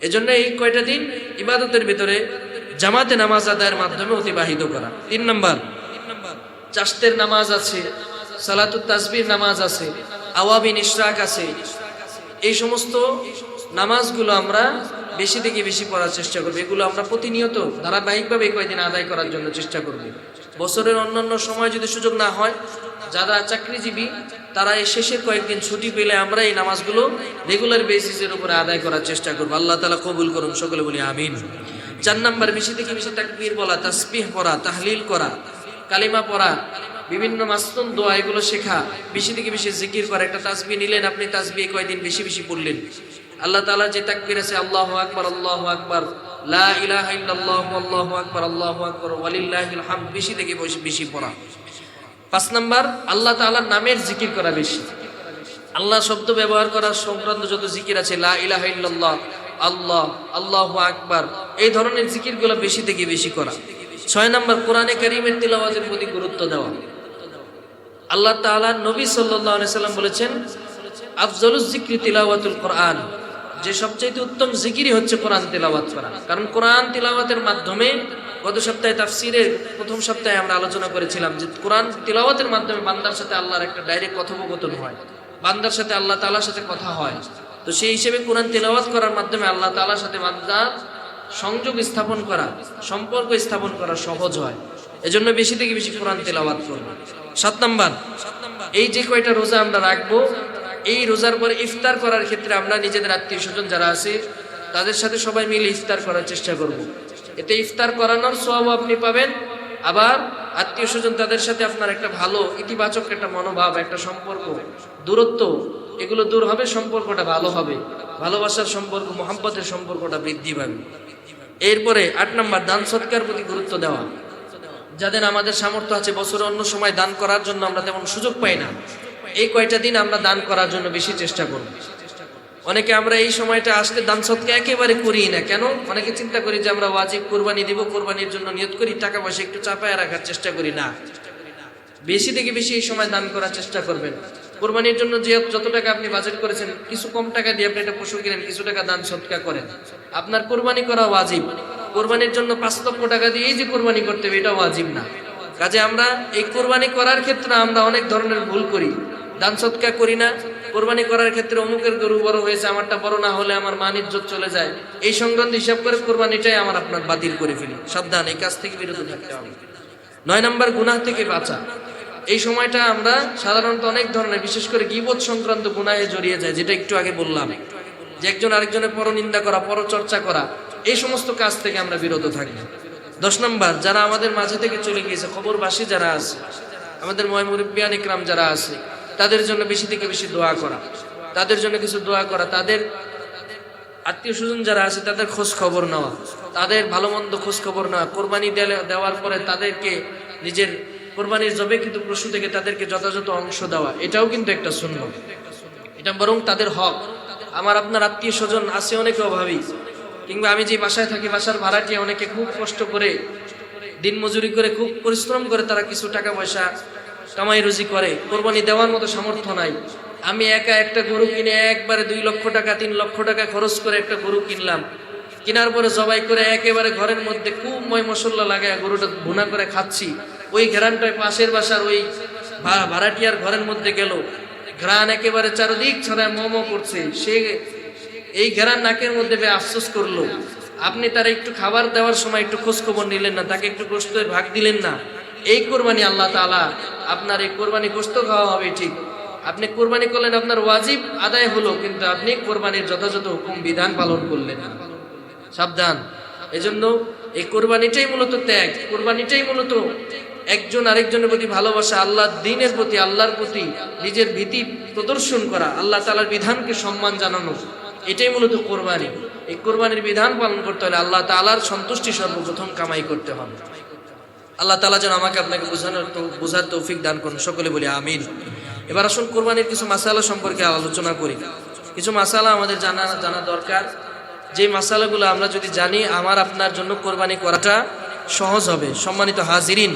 এজন্য এই কয়টা দিন ইবাদতের ভিতরে জামাতে নামাজ আদায়ের মাধ্যমে অতিবাহিত করা। 3 নম্বর, চাশতের নামাজ আছে, সালাতুত তাসবির নামাজ আছে, আওয়াবিন ইশরাক আছে। এই সমস্ত নামাজগুলো আমরা বেশি থেকে বেশি পড়ার চেষ্টা করব। এগুলো আমরা প্রতিনিয়ত ধারাবাহিকভাবে কয়েকদিন আদায় করার জন্য চেষ্টা করব। বছরের অন্যান্য সময় যদি সুযোগ না হয়, যারা চাকরিজীবী তারা এই শেষের কয়েকদিন ছুটি পেলে আমরা এই নামাজগুলো রেগুলার বেসিসের উপরে আদায় করার চেষ্টা করব। আল্লাহ তাআলা কবুল করুন, সকলে বলি আমিন। 4 নম্বর, বেশি থেকে বেশি তাকবীর বলা, তাসবিহ পড়া, তাহলিল করা, কালিমা পড়া, বিভিন্ন মাসনুন দোয়া এগুলো শেখা, বেশি থেকে বেশি জিকির করা। একটা তাসবিহ নিলেন আপনি, তাসবিহ কয়দিন বেশি বেশি পড়লেন। আল্লাহ তাআলার যে তাকবীর আছে, আল্লাহু আকবার, আল্লাহু আকবার, লা ইলাহা ইল্লাল্লাহ, আল্লাহু আকবার, আল্লাহু আকবার, ওয়ালিল্লাহিল হামদ, বেশি থেকে বেশি পড়া। 5 নম্বর, আল্লাহ তাআলার নামের জিকির করা বেশি। আল্লাহ শব্দ ব্যবহার করার সংক্রান্ত যত জিকির আছে, লা ইলাহা ইল্লাল্লাহ, আল্লাহ, আল্লাহু আকবার, এই ধরনের জিকিরগুলো বেশি থেকে বেশি করা। 6 নম্বর, কোরআনে কারীমের তিলাওয়াতের প্রতি গুরুত্ব দেওয়া। আল্লাহ তাআলা নবী সাল্লাল্লাহু আলাইহি সাল্লাম বলেছেন, আফজালুজ যিকরি তিলাওয়াতুল কোরআন, যে সবচেয়ে উত্তম জিকিরই হচ্ছে কোরআন তিলাওয়াত করা। কারণ কোরআন তিলাওয়াতের মাধ্যমে, গত সপ্তাহে তাফসীরের প্রথম সপ্তাহে আমরা আলোচনা করেছিলাম যে কোরআন তিলাওয়াতের মাধ্যমে বান্দার সাথে আল্লাহর একটা ডাইরেক্ট কথোপকথন হয়, বান্দার সাথে আল্লাহ তাআলার সাথে কথা হয়। তো সেই হিসেবে কোরআন তিলাওয়াত করার মাধ্যমে আল্লাহ তাআলার সাথে বান্দার সংযোগ স্থাপন করা, সম্পর্ক স্থাপন করা সহজ হয়। এজন্য বেশি থেকে বেশি কোরআন তিলাওয়াত করব। 7 নম্বর, এই যে কয়টা রোজা আমরা রাখবো, এই রোজার পরে ইফতার করার ক্ষেত্রে আমরা নিজেদের আত্মীয় স্বজন যারা আছে তাদের সাথে সবাই মিলে ইফতার করার চেষ্টা করব। এতে ইফতার করানোর সওয়াব আপনি পাবেন, আবার আত্মীয় স্বজন তাদের সাথে আপনার একটা ভালো ইতিবাচক একটা মনোভাব, একটা সম্পর্ক, দূরত্ব এগুলো দূর হবে, সম্পর্কটা ভালো হবে, ভালোবাসার সম্পর্ক, মহব্বতের সম্পর্কটা বৃদ্ধি পাবে। এরপরে 8 নম্বর, দান সৎকার প্রতি গুরুত্ব দেওয়া। যাদের আমাদের সামর্থ্য আছে, বছরে অন্য সময় দান করার জন্য আমরা তেমন সুযোগ পাই না, এই কয়টা দিন আমরা দান করার জন্য বেশি চেষ্টা করব। অনেকে আমরা এই সময়টা আসলে দান সৎকার একেবারে করি না। কেন? অনেকে চিন্তা করি যে আমরা ওয়াজিব কোরবানি দিব, কোরবানির জন্য নিয়ত করি, টাকা পয়সা একটু চাপায় রাখার চেষ্টা করি না। বেশি থেকে বেশি এই সময় দান করার চেষ্টা করবেন। কোরবানির জন্য যে যত টাকা আপনি বাজেট করেছেন, কিছু কম টাকা দিয়ে আপনি একটা পশু কিনেন, কিছু টাকা দান সৎকার করেন। আপনার কোরবানি করা ওয়াজিব। কোরবানির জন্য 5 লক্ষ টাকা দিয়ে এই যে কোরবানি করতে হবে, এটা ওয়াজিব না। কাজে আমরা এই কোরবানি করার ক্ষেত্রে আমরা অনেক ধরনের ভুল করি, দান সৎকার করি না। কোরবানি করার ক্ষেত্রে অমুকের গরু বড় হয়েছে, আমারটা বড় না হলে আমার মান ইজ্জত চলে যায়, এই সংক্রান্ত হিসাব করে কোরবানিটাই আমার আপনার বাতিল করে ফেলি। সাবধান, এই কাজ থেকে বিরত থাকতে হবে। 9 নম্বর, গুনাহ থেকে বাঁচা। এই সময়টা আমরা সাধারণত অনেক ধরনের, বিশেষ করে গীবত সংক্রান্ত গুনাহে জড়িয়ে যায়, যেটা একটু আগে বললাম, যে একজন আরেকজনের পরনিন্দা করা, পরচর্চা করা, এই সমস্ত কাজ থেকে আমরা বিরত থাকি। 10 নম্বর, যারা আমাদের মাঝে থেকে চলে গিয়েছে, খবরবাসী যারা আছে, আমাদের মুরব্বিয়ান ইকরাম যারা আছে, তাদের জন্য বেশি থেকে বেশি দোয়া করা, তাদের জন্য কিছু দোয়া করা, তাদের আত্মীয় স্বজন যারা আছে তাদের খোঁজ খবর নেওয়া, তাদের ভালো মন্দ খোঁজ খবর নেওয়া, কোরবানি দেওয়ার পরে তাদেরকে নিজের কোরবানির জবেকৃত পশু থেকে তাদেরকে যথাযথ অংশ দেওয়া, এটাও কিন্তু একটা সুন্নাত। এটা বরং তাদের হক। আমার আপনার আত্মীয় স্বজন আছে অনেকে অভাবী, কিংবা আমি যে বাসায় থাকি বাসার ভাড়াটিয়া অনেকে খুব কষ্ট করে দিন মজুরি করে খুব পরিশ্রম করে তারা কিছু টাকা পয়সা কামাই রুজি করে, কোরবানি দেওয়ার মতো সামর্থ্য নাই। আমি একা একটা গরু কিনে একবারে 2 লক্ষ টাকা 3 লক্ষ টাকা খরচ করে একটা গরু কিনলাম, কেনার পরে জবাই করে একেবারে ঘরের মধ্যে খুব ময় মশলা লাগায় গরুটা ভুনা করে খাচ্ছি। ওই ঘ্রাণটায় পাশের বাসার ওই ভাড়াটিয়ার ঘরের মধ্যে গেল, ঘ্রাণ একেবারে চারদিক ছড়ায় মোমো করছে, সে এই ঘ্রাণ নাকের মধ্যে আফসোস করলো। আপনি তার একটু খাবার দেওয়ার সময় একটু খোঁজ খবর নিলেন না, তাকে একটু গোশতের ভাগ দিলেন না। এই কোরবানি আল্লাহ তাআলা আপনার এই কোরবানি গোশত খাওয়া হবে ঠিক, আপনি কোরবানি করলেন, আপনার ওয়াজিব আদায় হলো, কিন্তু আপনি কোরবানির যথাযথ হুকুম বিধান পালন করলেন। সাবধান। এজন্য এই কোরবানিটাই মূলত ত্যাগ, কোরবানিটাই মূলত একজন আরেকজনের প্রতি ভালোবাসা, আল্লাহর দ্বীনের প্রতি, আল্লাহর প্রতি নিজের ভীতি প্রদর্শন করা, আল্লাহ তাআলার বিধানকে সম্মান জানানো, এটাই মূলত কোরবানি। এই কোরবানির বিধান পালন করতে হলে আল্লাহ তাআলার সন্তুষ্টি সর্বপ্রথম কামাই করতে হবে। আল্লাহ তাআলা যেন আমাকে আপনাকে বোঝার তৌফিক দান করুন, সকলে বলি আমিন। এবার আসুন কোরবানির কিছু মাসালা সম্পর্কে আলোচনা করি। কিছু মাসালা আমাদের জানা দরকার, যে মাসালাগুলো আমরা যদি জানি আমার আপনার জন্য কোরবানি করাটা সহজ হবে। সম্মানিত হাজিরিন,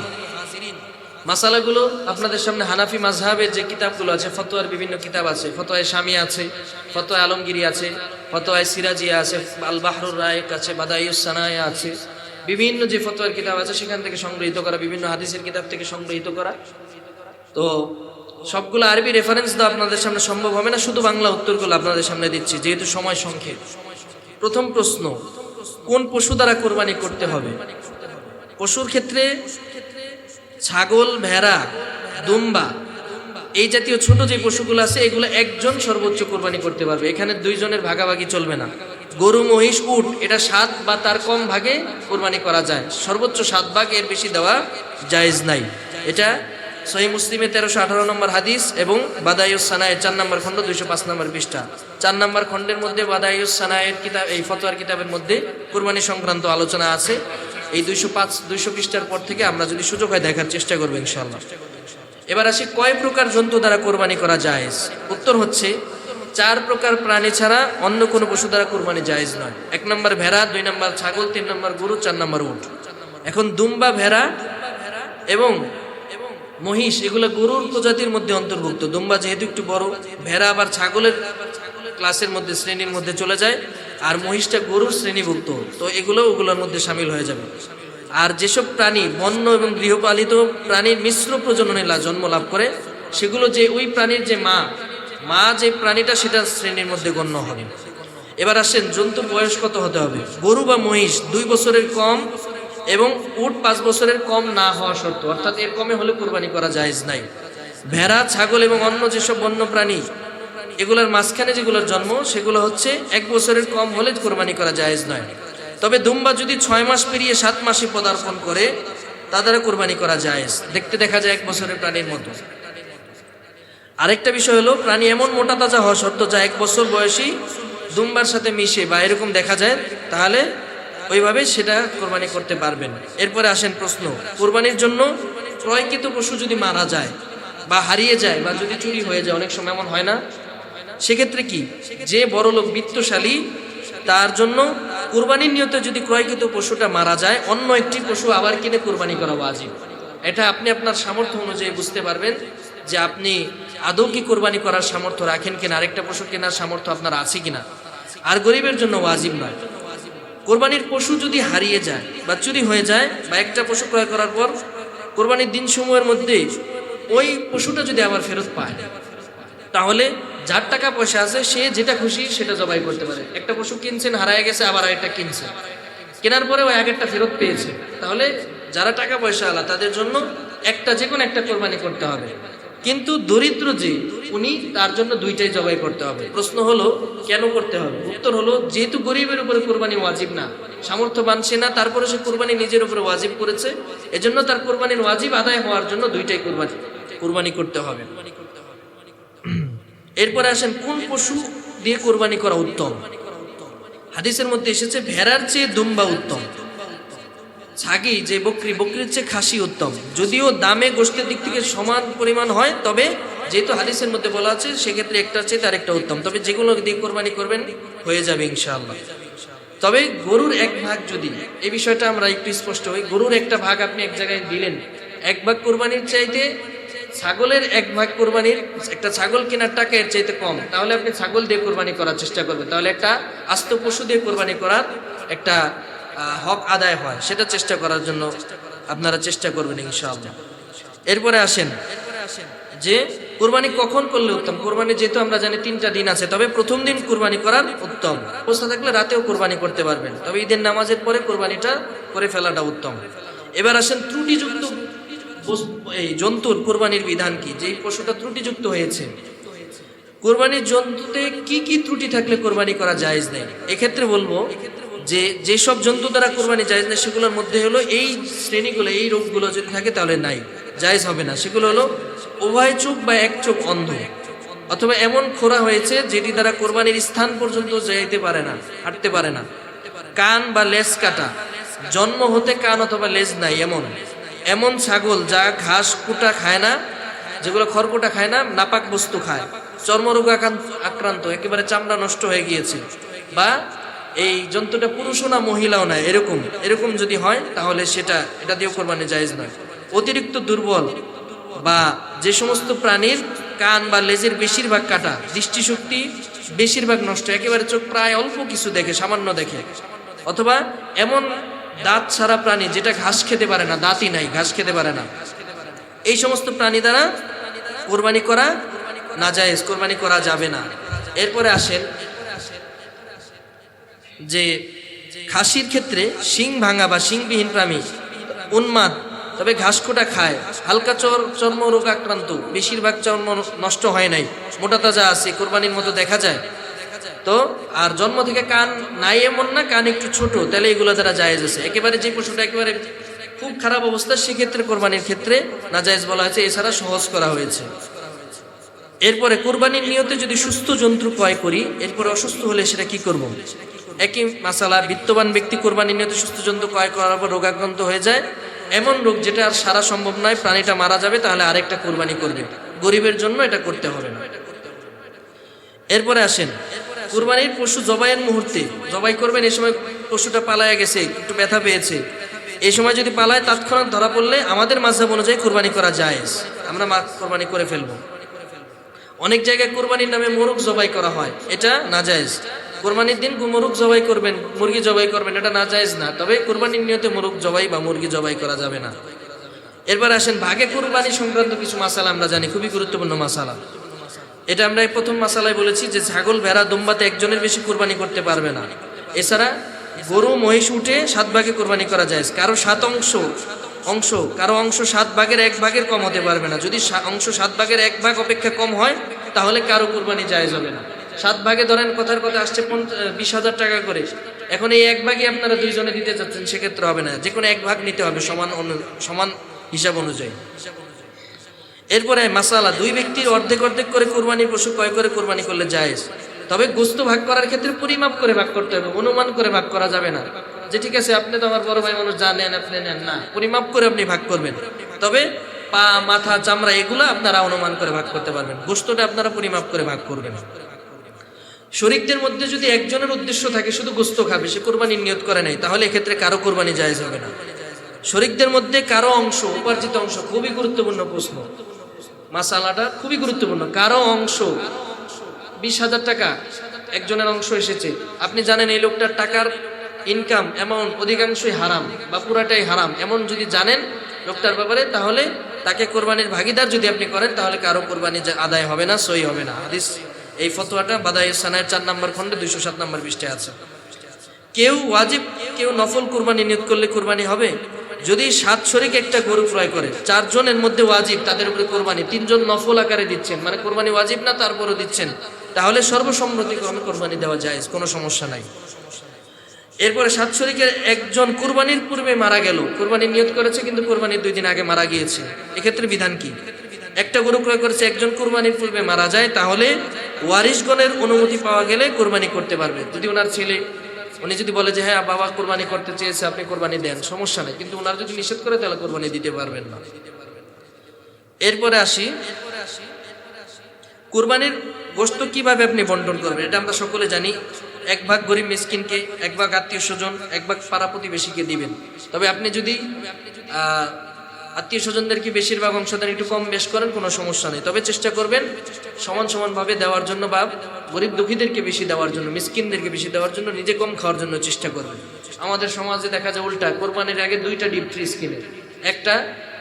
মাসালাগুলো আপনাদের সামনে হানাফি মাযহাবের যে কিতাবগুলো আছে, ফতোয়ার বিভিন্ন কিতাব আছে, ফতোয়ায়ে শামী আছে, ফতোয়া আলমগিরি আছে, ফতোয়ায়ে সিরাজিয়া আছে, আল বাহরুর রায়েক আছে, বাদাইউস সানায়া আছে, বিভিন্ন যে ফতোয়ার কিতাব আছে সেখান থেকে সংগৃহীত করা, বিভিন্ন হাদিসের কিতাব থেকে সংগৃহীত করা। তো সবগুলো আরবি রেফারেন্স দেওয়া আপনাদের সামনে সম্ভব হবে না, শুধু বাংলা উত্তরগুলো আপনাদের সামনে দিচ্ছি যেহেতু সময় সংক্ষেপ। প্রথম প্রশ্ন, কোন পশু দ্বারা কোরবানি করতে হবে? পশুর ক্ষেত্রে ছাগল, ভেড়া, দুম্বা, এই জাতীয় ছোট যে পশুগুলো আছে এগুলো একজন সর্বোচ্চ কোরবানি করতে পারবে, এখানে 2 জনের ভাগাভাগি চলবে না। গরু, মহিষ, উট এটা 7 বা তার কম ভাগে কোরবানি করা যায়, সর্বোচ্চ 7 ভাগ, এর বেশি দেওয়া জায়েজ নাই। এটা সহিহ মুসলিমে 1318 নম্বর হাদিস এবং বাদাইউস সানায়ের 4 নম্বর খণ্ড 205 নম্বর পৃষ্ঠা। 4 নম্বর খণ্ডের মধ্যে বাদাইউস সানায়ের কিতাব, এই ফতোয়ার কিতাবের মধ্যে কোরবানি সংক্রান্ত আলোচনা আছে। এই 205-200 পৃষ্ঠার পর থেকে আমরা যদি সুযোগ হয় দেখার চেষ্টা করবো ইনশাআল্লাহ। এবার আসি কয় প্রকার জন্তু দ্বারা কোরবানি করা জায়েজ? উত্তর হচ্ছে 4 প্রকার প্রাণী ছাড়া অন্য কোনো পশু দ্বারা কোরবানি জায়েজ নয়। 1 নম্বর ভেড়া, 2 নম্বর ছাগল, 3 নম্বর গরু, 4 নম্বর উট। এখন দুম্বা, ভেড়া এবং মহিষ এগুলো গরুর প্রজাতির মধ্যে অন্তর্ভুক্ত। দুম্বা যেহেতু একটু বড়, ভেড়া আবার ছাগলের ক্লাসের মধ্যে, শ্রেণীর মধ্যে চলে যায়, আর মহিষটা গরুর শ্রেণীভুক্ত, তো ওগুলোর মধ্যে সামিল হয়ে যাবে। আর যেসব প্রাণী বন্য এবং গৃহপালিত প্রাণীর মিশ্র প্রজননে জন্ম লাভ করে, সেগুলো যে ওই প্রাণীর যে মা যে প্রাণীটা সেটা শ্রেণীর মধ্যে গণ্য হবে। এবার আসেন জন্তুর বয়স কত হতে হবে? গরু বা মহিষ 2 বছরের কম এবং উট 5 বছরের কম না হওয়া শর্ত, অর্থাৎ এর কমে হলে কোরবানি করা জায়েজ নাই। ভেড়া, ছাগল এবং অন্য যেসব বন্য প্রাণী এগুলোর মাঝখানে যেগুলোর জন্ম সেগুলো হচ্ছে 1 বছরের কম হলে কোরবানি করা জায়েজ নয়। তবে দুম্বা যদি 6 মাস পেরিয়ে 7 মাসে পদার্পণ করে তা দ্বারা কোরবানি করা জায়েজ, দেখতে দেখা যায় 1 বছরের প্রাণীর মতো। আরেকটা বিষয় হলো প্রাণী এমন মোটা তাজা হওয়া শর্ত যা 1 বছর বয়সী দুম্বার সাথে মিশে বা এরকম দেখা যায়, তাহলে ওইভাবে সেটা কোরবানি করতে পারবেন। এরপরে আসেন প্রশ্ন, কোরবানির জন্য ক্রয়কৃত পশু যদি মারা যায় বা হারিয়ে যায় বা যদি চুরি হয়ে যায়, অনেক সময় এমন হয় না, সেক্ষেত্রে কি? যে বড় লোক বিত্তশালী তার জন্য কোরবানির নিয়তে যদি ক্রয়কৃত পশুটা মারা যায়, অন্য একটি পশু আবার কিনে কোরবানি করা ওয়াজিব। এটা আপনি আপনার সামর্থ্য অনুযায়ী বুঝতে পারবেন যে আপনি আদৌ কি কোরবানি করার সামর্থ্য রাখেন কিনা, আরেকটা পশু কেনার সামর্থ্য আপনার আছে কিনা। আর গরিবের জন্য ওয়াজিব নয়। কোরবানির পশু যদি হারিয়ে যায় বা চুরি হয়ে যায় বা একটা পশু ক্রয় করার পর কোরবানির দিন সমূহের মধ্যে ওই পশুটা যদি আবার ফেরত পায়, তাহলে যার টাকা পয়সা আছে সে যেটা খুশি সেটা জবাই করতে পারে। একটা পশু কিনছেন, হারায় গেছে, আবার আরেকটা কিনছে, কেনার পরে ওই আগেরটা ফেরত পেয়েছে, তাহলে যারা টাকা পয়সা আলা তাদের জন্য যে কোনো একটা কোরবানি করতে হবে। কিন্তু দরিদ্র যে উনি, তার জন্য 2টাই জবাই করতে হবে। প্রশ্ন হলো কেন করতে হবে? উত্তর হলো যেহেতু গরিবের উপরে কোরবানি ওয়াজিব না, সামর্থ্যবান সে না, তারপরে সে কোরবানি নিজের উপরে ওয়াজিব করেছে, এজন্য তার কোরবানির ওয়াজিব আদায় হওয়ার জন্য 2টাই কোরবানি করতে হবে। এরপরে আসেন কোন পশু দিয়ে কোরবানি করা উত্তম? হাদিসের মধ্যে এসেছে ভেড়ার চেয়ে দুম্বা উত্তম, ছাগি যে বকরির চেয়ে খাসি উত্তম। যদিও দামে গোশতের দিক থেকে সমান পরিমাণ হয়, তবে যেহেতু হাদিসের মধ্যে বলা আছে সেক্ষেত্রে একটার চেয়ে তার একটা উত্তম। তবে যেগুলো দিয়ে কোরবানি করবেন হয়ে যাবে ইনশাআল্লাহ। তবে গরুর এক ভাগ, যদি এই বিষয়টা আমরা একটু স্পষ্ট হই, গরুর একটা ভাগ আপনি এক জায়গায় দিলেন, এক ভাগ কোরবানির চাইতে ছাগলের এক ভাগ কোরবানির, একটা ছাগল কেনার টাকা এর চাইতে কম, তাহলে আপনি ছাগল দিয়ে কোরবানি করার চেষ্টা করবেন। তাহলে একটা আস্ত পশু দিয়ে কোরবানি করার একটা হক আদায় হয়, সেটা চেষ্টা করার জন্য আপনারা চেষ্টা করবেন ইনশাআল্লাহ। এরপরে আসেন যে কুরবানি কখন করলে উত্তম। কুরবানি যেহেতু আমরা জানি 3টা দিন আছে, তবে প্রথম দিন কুরবানি করার উত্তম। অবস্থা থাকলে রাতেও কুরবানি করতে পারবেন, তবে ঈদের নামাজের পরে কুরবানিটা করে ফেলাটা উত্তম। এবার আসেন ত্রুটিযুক্ত এই জন্তুর কুরবানির বিধান কি, যে পশুটা ত্রুটিযুক্ত হয়েছে। কুরবানির জন্তুতে কি কি ত্রুটি থাকলে কুরবানি করা জায়েজ নেই। এক্ষেত্রে বলবো যে যেসব জন্তু দ্বারা কোরবানি জায়েজ নেই সেগুলোর মধ্যে হলো এই শ্রেণীগুলো, এই রোগগুলো যদি থাকে তাহলে নাই, জায়েজ হবে না। সেগুলো হলো উভয় চোখ বা এক চোখ অন্ধ, অথবা এমন খোরা হয়েছে যেটি দ্বারা কোরবানির স্থান পর্যন্ত যাইতে পারে না, হাঁটতে পারে না। কান বা লেজ কাটা, জন্ম হতে কান অথবা লেজ নাই এমন এমন ছাগল যা ঘাস কুটা খায় না, যেগুলো খড়কুটা খায় না, নাপাক বস্তু খায়, চর্মরোগ আক্রান্ত, একেবারে চামড়া নষ্ট হয়ে গিয়েছে, বা এই জন্তুটা পুরুষও না মহিলাও না, এরকম যদি হয় তাহলে এটা দিয়েও কোরবানি জায়েজ নয়। অতিরিক্ত দুর্বল বা যে সমস্ত প্রাণীর কান বা লেজের বেশিরভাগ কাটা, দৃষ্টিশক্তি বেশিরভাগ নষ্ট, একেবারে চোখ প্রায় অল্প কিছু দেখে, সামান্য দেখে, অথবা এমন দাঁত ছাড়া প্রাণী যেটা ঘাস খেতে পারে না, দাঁতই নাই, ঘাস খেতে পারে না, এই সমস্ত প্রাণী দ্বারা কোরবানি করা নাজায়েজ, কোরবানি করা যাবে না। এরপরে আসেন যে খাসির ক্ষেত্রে শিং ভাঙা বা শিংবিহীন প্রাণী, উন্মাদ, তবে ঘাসকোটা খায়, হালকা চর্ম রোগ আক্রান্ত, বেশিরভাগ চর্ম নষ্ট হয় নাই, মোটা তাজা আছে, কোরবানির মতো দেখা যায়, তো আর জন্ম থেকে কান নাই এমন না, কান একটু ছোট, তাহলে এগুলো দ্বারা জায়েজ আছে। একেবারে যে পশুটা একেবারে খুব খারাপ অবস্থা, সেক্ষেত্রে কোরবানির ক্ষেত্রে নাজায়েজ বলা হয়েছে, এছাড়া সহজ করা হয়েছে। এরপরে কোরবানির নিয়তে যদি সুস্থ জন্তু ক্রয় করি, এরপরে অসুস্থ হলে সেটা কি করব। একই মাসালা, বিত্তবান ব্যক্তি কোরবানির নিয়তে সুস্থ জন্তু ক্রয় করার পর রোগাক্রান্ত হয়ে যায়, এমন রোগ যেটা আর সারা সম্ভব নয়, প্রাণীটা মারা যাবে, তাহলে আরেকটা কোরবানি করবে। গরিবের জন্য এটা করতে হবে না। এরপরে আসেন কুরবানির পশু জবাইয়ের মুহূর্তে, জবাই করবেন, এই সময় পশুটা পালায়া গেছে, একটু ব্যথা পেয়েছে, এই সময় যদি পালায় তৎক্ষণাৎ ধরা পড়লে আমাদের মাযহাব অনুযায়ী কোরবানি করা জায়েজ, আমরা কোরবানি করে ফেলবো। অনেক জায়গায় কোরবানির নামে মোরগ জবাই করা হয়, এটা নাজায়েজ। কোরবানির দিন মোরগ জবাই করবেন, মুরগি জবাই করবেন, এটা নাজায়েজ না, তবে কোরবানির নিয়তে মোরগ জবাই বা মুরগি জবাই করা যাবে না। এরপর আসেন ভাগে কোরবানি সংক্রান্ত কিছু মাসালা আমরা জানি, খুবই গুরুত্বপূর্ণ মাসালা। এটা আমরা এই প্রথম মাসালায় বলেছি যে ছাগল, ভেড়া, দুম্বাতে একজনের বেশি কোরবানি করতে পারবে না। এছাড়া গরু, মহিষ, উঠে 7 ভাগে কোরবানি করা যায়, কারো 7 কারো অংশ 7 ভাগের 1 ভাগের কম হতে পারবে না। যদি অংশ 7 ভাগের 1 ভাগ অপেক্ষা কম হয় তাহলে কারো কোরবানি জায়েজ হবে না। 7 ভাগে ধরেন কথার কথা আসছে 20,000 টাকা করে, এখন এই 1 ভাগই আপনারা 2 জনে দিতে চাচ্ছেন, সেক্ষেত্রে হবে না, যে কোনো 1 ভাগ নিতে হবে সমান হিসাব অনুযায়ী। এরপরে মাসালা, 2 ব্যক্তির অর্ধেক করে কোরবানির পশু ক্রয় করে কোরবানি করলে জায়েজ, তবে গোস্ত ভাগ করার ক্ষেত্রে পরিমাপ করে ভাগ করতে হবে, অনুমান করে ভাগ করা যাবে না, যে ঠিক আছে আপনি তো আমার বড় ভাই মানুষ, জানেন আপনি নেন না, পরিমাপ করে আপনি ভাগ করবেন। তবে পা, মাথা, চামড়া এগুলো আপনারা অনুমান করে ভাগ করতে পারবেন, গোস্তটা আপনারা পরিমাপ করে ভাগ করবেন। শরীকদের মধ্যে যদি একজনের উদ্দেশ্য থাকে শুধু গোস্ত খাবে, সে কোরবানির নিয়ত করে নাই, তাহলে এক্ষেত্রে কারো কোরবানি জায়েজ হবে না। শরীকদের মধ্যে কারো অংশ, উপার্জিত অংশ, খুবই গুরুত্বপূর্ণ প্রশ্ন, মাসালাটা খুবই গুরুত্বপূর্ণ। কারো অংশ 20,000 টাকা একজনের অংশ এসেছে, আপনি জানেন এই লোকটার টাকার ইনকাম অ্যামাউন্ট অধিকাংশই হারাম বা পুরাটাই হারাম, এমন যদি জানেন লোকটার ব্যাপারে, তাহলে তাকে কোরবানির ভাগিদার যদি আপনি করেন, তাহলে কারো কোরবানি আদায় হবে না, সই হবে না। হাদিস, এই ফতোয়াটা বাদায়ে সানায়ের 4 নম্বর খণ্ডে 207 নম্বর পৃষ্ঠায় আছে। কেউ ওয়াজিব, কেউ নফল কোরবানি নিয়ত করলে কোরবানি হবে। যদি 7 শরিক একটা গরু ক্রয় করে, 4 জনের মধ্যে ওয়াজিব, তাদের উপরে কোরবানি, 3 জন নফল আকারে দিচ্ছেন, মানে কোরবানি ওয়াজিব না তারপরও দিচ্ছেন, তাহলে সর্বসম্মতিক্রমে কোরবানি দেওয়া জায়েজ, কোনো সমস্যা নাই। এরপরে 7 শরিকের একজন কোরবানির পূর্বে মারা গেল, কোরবানির নিয়ত করেছে কিন্তু কোরবানির 2 দিন আগে মারা গিয়েছে, এক্ষেত্রে বিধান কি? একটা গরু ক্রয় করেছে, একজন কোরবানির পূর্বে মারা যায়, তাহলে ওয়ারিশগণের অনুমতি পাওয়া গেলে কোরবানি করতে পারবে। যদি ওনার ছেলে উনি যদি বলে যে হ্যাঁ বাবা কোরবানি করতে চেয়েছে, আপনি কোরবানি দেন, সমস্যা নেই, কিন্তু ওনার যদি নিষেধ করে তাহলে কোরবানি দিতে পারবেন না। এরপরে আসি, কুরবানির গোশত কিভাবে আপনি বন্টন করবেন, এটা আমরা সকলে জানি। এক ভাগ গরিব মিসকিনকে, এক ভাগ আত্মীয় স্বজন, এক ভাগ পাড়া প্রতিবেশীকে দিবেন। তবে আপনি যদি আত্মীয় স্বজনদেরকে বেশিরভাগ অংশদান একটু কম বেশ করেন, কোনো সমস্যা নেই, তবে চেষ্টা করবেন সমান সমানভাবে দেওয়ার জন্য, বা গরিব দুঃখীদেরকে বেশি দেওয়ার জন্য, মিসকিনদেরকে বেশি দেওয়ার জন্য, নিজে কম খাওয়ার জন্য চেষ্টা করবেন। আমাদের সমাজে দেখা যায় উল্টা, কোরবানির আগে 2টা ডিপ ফ্রিজ কিনে, একটা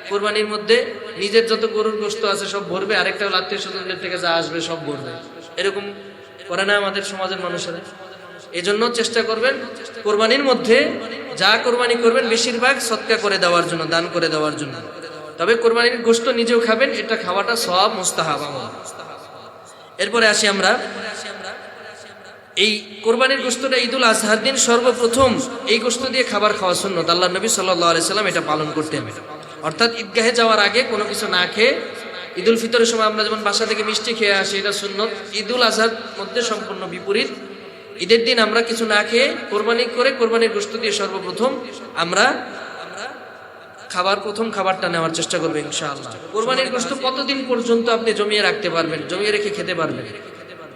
কোরবানির মধ্যে নিজের যত গরুর গোশত আছে সব ভরবে, আরেকটা হলো আত্মীয় স্বজনদের থেকে যা আসবে সব ভরবে। এরকম করে না আমাদের সমাজের মানুষেরা? এই জন্য চেষ্টা করবেন কোরবানির মধ্যে যা কোরবানি করবেন বেশিরভাগ সদকা করে দেওয়ার জন্য, দান করে দেওয়ার জন্য। তবে কোরবানির গোশত নিজেও খাবেন, এটা খাওয়াটা সওয়াব, মুস্তাহাব আমল। এরপরে আসি আমরা, এই কোরবানির গোশতটা ঈদুল আজহার দিন সর্বপ্রথম এই গোশত দিয়ে খাবার খাওয়া সুন্নত। আল্লাহ নবী সাল্লাল্লাহু আলাইহি সাল্লাম এটা পালন করতেন। অর্থাৎ ঈদগাহে যাওয়ার আগে কোনো কিছু না খেয়ে, ঈদুল ফিতরের সময় আমরা যেমন বাসা থেকে মিষ্টি খেয়ে আসি, এটা সুন্নত। ঈদুল আজহার মধ্যে সম্পূর্ণ বিপরীত। ঈদের দিন আমরা কিছু না খেয়ে কোরবানি করে কোরবানির গোশত দিয়ে সর্বপ্রথম আমরা প্রথম খাবারটা নেওয়ার চেষ্টা করবো ইনশাআল্লাহ। কোরবানির গোশত কতদিন পর্যন্ত আপনি জমিয়ে রাখতে পারবেন, জমিয়ে রেখে খেতে পারবেন?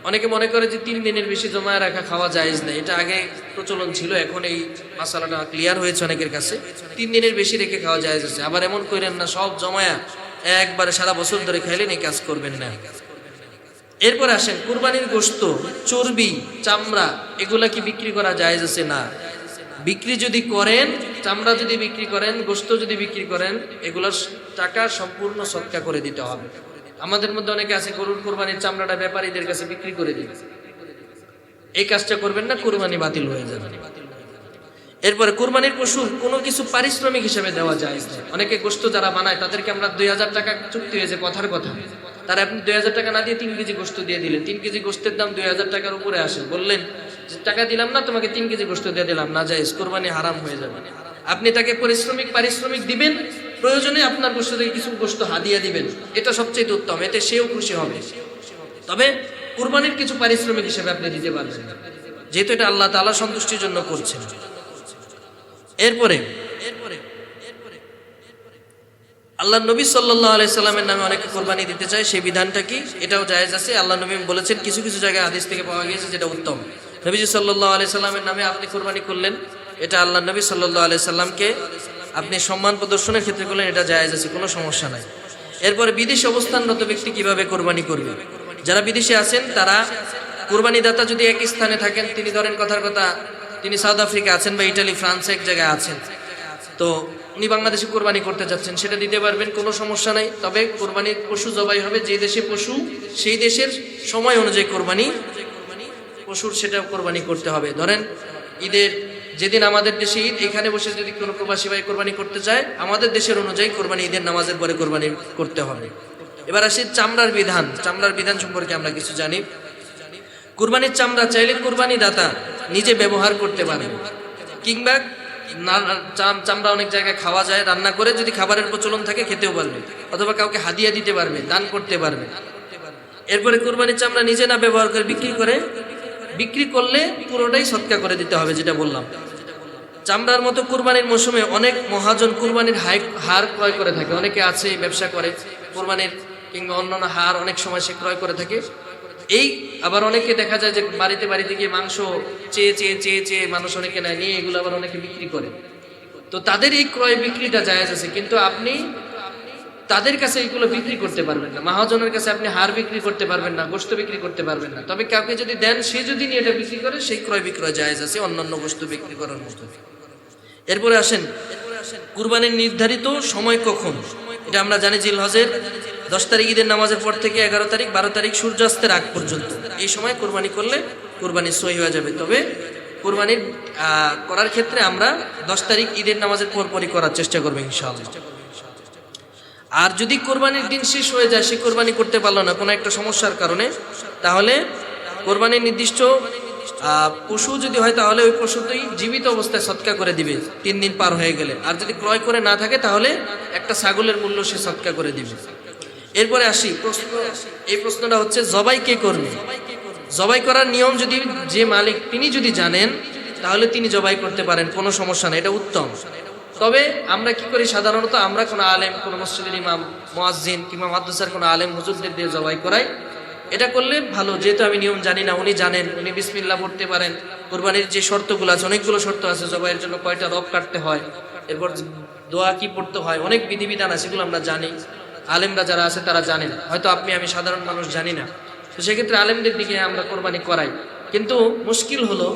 অনেকে মনে করে যে 3 দিনের বেশি জমায়ে রাখা খাওয়া জায়েজ নেই, এটা আগে প্রচলন ছিল, এখন এই মাসালাটা ক্লিয়ার হয়েছে অনেকের কাছে। 3 দিনের বেশি রেখে খাওয়া জায়েজ আছে। আবার এমন করেন না সব জমায়া একবারে সারা বছর ধরে খাইলেন, এই কাজ করবেন না। এরপর আসেন, কুরবানির গোশত, চর্বি, চামড়া এগুলা কি বিক্রি করা জায়েজ আছে? না। বিক্রি যদি করেন, চামড়া যদি বিক্রি করেন, গোশত যদি বিক্রি করেন, এগুলোর টাকা সম্পূর্ণ সদকা করে দিতে হবে। আমাদের মধ্যে অনেকে আছে গরুর কোরবানির চামড়াটা ব্যাপারীদের কাছে বিক্রি করে দিবে, এই কাজটা করবেন না, কোরবানি বাতিল হয়ে যাবে। এরপরে কোরবানির পশুর কোনো কিছু পারিশ্রমিক হিসেবে দেওয়া যায় না। অনেকে গোশত যারা বানায় তাদেরকে আমরা 2000 টাকা চুক্তি হয়েছে, কথার কথা, তারা আপনি 2000 টাকা না দিয়ে 3 কেজি গোশত দিয়ে দিলেন, 3 কেজি গোশতের দাম 2000 টাকার উপরে আসে, বললেন টাকা দিলাম না তোমাকে, 3 কেজি গোশত দিয়ে দিলাম, না জায়েজ, কোরবানি হারাম হয়ে যাবে। আপনি তাকে পারিশ্রমিক দিবেন, প্রয়োজনে আপনার গোশত থেকে কিছু গোশত হাদিয়া দিবেন, এটা সবচেয়ে উত্তম, এতে সেও খুশি হবে। তবে কুরবানির কিছু পারিশ্রমিক হিসেবে আপনি দিতে পারবেন না, যেহেতু এটা আল্লাহ তাআলা সন্তুষ্টির জন্য করছেন। এরপরে আল্লাহ নবী সাল্লাল্লাহু আলাইহি সাল্লামের নামে অনেকে কোরবানি দিতে চায়, সেই বিধানটা কি? এটাও জায়েজ আছে। আল্লাহ নবী বলেছেন, কিছু কিছু জায়গায় হাদিস থেকে পাওয়া গিয়েছে যেটা উত্তম। নবীজি সাল্লাল্লাহু আলাইহি সাল্লামের নামে আপনি কোরবানি করলেন, এটা আল্লাহ নবী সাল্লাল্লাহু আলাইহি সাল্লামকে আপনি সম্মান প্রদর্শনের ক্ষেত্রে করলেন, এটা জায়েজ আছে, কোনো সমস্যা নাই। এরপরে বিদেশে অবস্থানরত ব্যক্তি কিভাবে কোরবানি করবে? যারা বিদেশে আছেন তারা, কোরবানি দাতা যদি এক স্থানে থাকেন, তিনি ধরেন কথার কথা তিনি সাউথ আফ্রিকা আছেন বা ইটালি, ফ্রান্স এক জায়গায় আছেন, তো উনি বাংলাদেশে কোরবানি করতে যাচ্ছেন, সেটা দিতে পারবেন, কোনো সমস্যা নাই। তবে কোরবানির পশু জবাই হবে যে দেশে পশু, সেই দেশের সময় অনুযায়ী কোরবানি পশুর সেটা কোরবানি করতে হবে। ধরেন ঈদের যেদিন আমাদের দেশে ঈদ, এখানে বসে যদি কোনো প্রবাসী ভাই কোরবানি করতে চায়, আমাদের দেশের অনুযায়ী কোরবানি ঈদের নামাজের পরে কোরবানি করতে হবে। এবার আসি চামড়ার বিধান। চামড়ার বিধান সম্পর্কে আমরা কিছু জানি। কুরবানির চামড়া চাইলে কুরবানি দাতা নিজে ব্যবহার করতে পারে, কিংবা চামড়া অনেক জায়গায় খাওয়া যায়, রান্না করে যদি খাবারের প্রচলন থাকে খেতেও পারবে, অথবা কাউকে হাদিয়া দিতে পারবে, দান করতে পারবে। এরপরে কুরবানির চামড়া নিজে না ব্যবহার করে বিক্রি করলে পুরোটাই সদকা করে দিতে হবে, যেটা বললাম। চামড়ার মতো কুরবানির মৌসুমে অনেক মহাজন কুরবানির হাড় ক্রয় করে থাকে। অনেকে আছে ব্যবসা করে কুরবানির কিংবা অন্যান্য হাড় অনেক সময় সে ক্রয় করে থাকে। এই আবার অনেকে দেখা যায় যে বাড়িতে গিয়ে মাংস চেয়ে মানুষ অনেকে নেয়, নিয়ে এগুলো আবার অনেকে বিক্রি করে। তো তাদের এই ক্রয় বিক্রিটা জায়েজ আছে, কিন্তু আপনি তাদের কাছে এগুলো বিক্রি করতে পারবেন না। মহাজনের কাছে আপনি হাড় বিক্রি করতে পারবেন না, গোশত বিক্রি করতে পারবেন না। তবে কাউকে যদি দেন, সে যদি নিয়ে এটা বিক্রি করে, সেই ক্রয় বিক্রয় জায়েজ আছে অন্যান্য বস্তু বিক্রি করার মতো। এরপরে আসেন কুরবানির নির্ধারিত সময় কখন। এটা আমরা জানি জিলহজের 10 তারিখ ঈদের নামাজের পর থেকে 11 তারিখ 12 তারিখ সূর্যাস্তের আগ পর্যন্ত, এই সময় কোরবানি করলে কোরবানি সহি হয়ে যাবে। তবে কোরবানির করার ক্ষেত্রে আমরা 10 তারিখ ঈদের নামাজের পরপরই করার চেষ্টা করবো ইনশাআল্লাহ। আর যদি কোরবানির দিন শেষ হয়ে যায়, সে কোরবানি করতে পারলো না কোনো একটা সমস্যার কারণে, তাহলে কোরবানির নির্দিষ্ট পশু যদি হয়, তাহলে ওই পশুতেই জীবিত অবস্থায় সদকা করে দিবে 3 দিন পার হয়ে গেলে। আর যদি ক্রয় করে না থাকে, তাহলে একটা ছাগলের মূল্য সে সদকা করে দিবে। এরপরে আসি এই প্রশ্নটা হচ্ছে জবাই কে করবে। জবাই করার নিয়ম যদি যে মালিক তিনি যদি জানেন, তাহলে তিনি জবাই করতে পারেন, কোনো সমস্যা নেই, এটা উত্তম। তবে আমরা কি করি সাধারণত, আমরা কোনো আলেম, কোনো মসজিদের ইমাম, মুয়াজ্জিন কিংবা মাদ্রাসার কোনো আলেম হুজুরদের দিয়ে জবাই করাই। এটা করলে ভালো, যেহেতু আমি নিয়ম জানি না, উনি জানেন, উনি বিসমিল্লাহ পড়তে পারেন। কুরবানির যে শর্তগুলো আছে, অনেকগুলো শর্ত আছে, জবাইয়ের জন্য কয়টা রব কাটতে হয়, এরপর দোয়া কি পড়তে হয়, অনেক বিধিবিধান আছে, সেগুলো আমরা জানি। আলেমরা যারা আছে তারা জানেন, হয়তো আমি সাধারণ মানুষ জানি না। তো সেক্ষেত্রে আলেমদের দিকে আমরা কোরবানি করাই। কিন্তু মুশকিল হলো,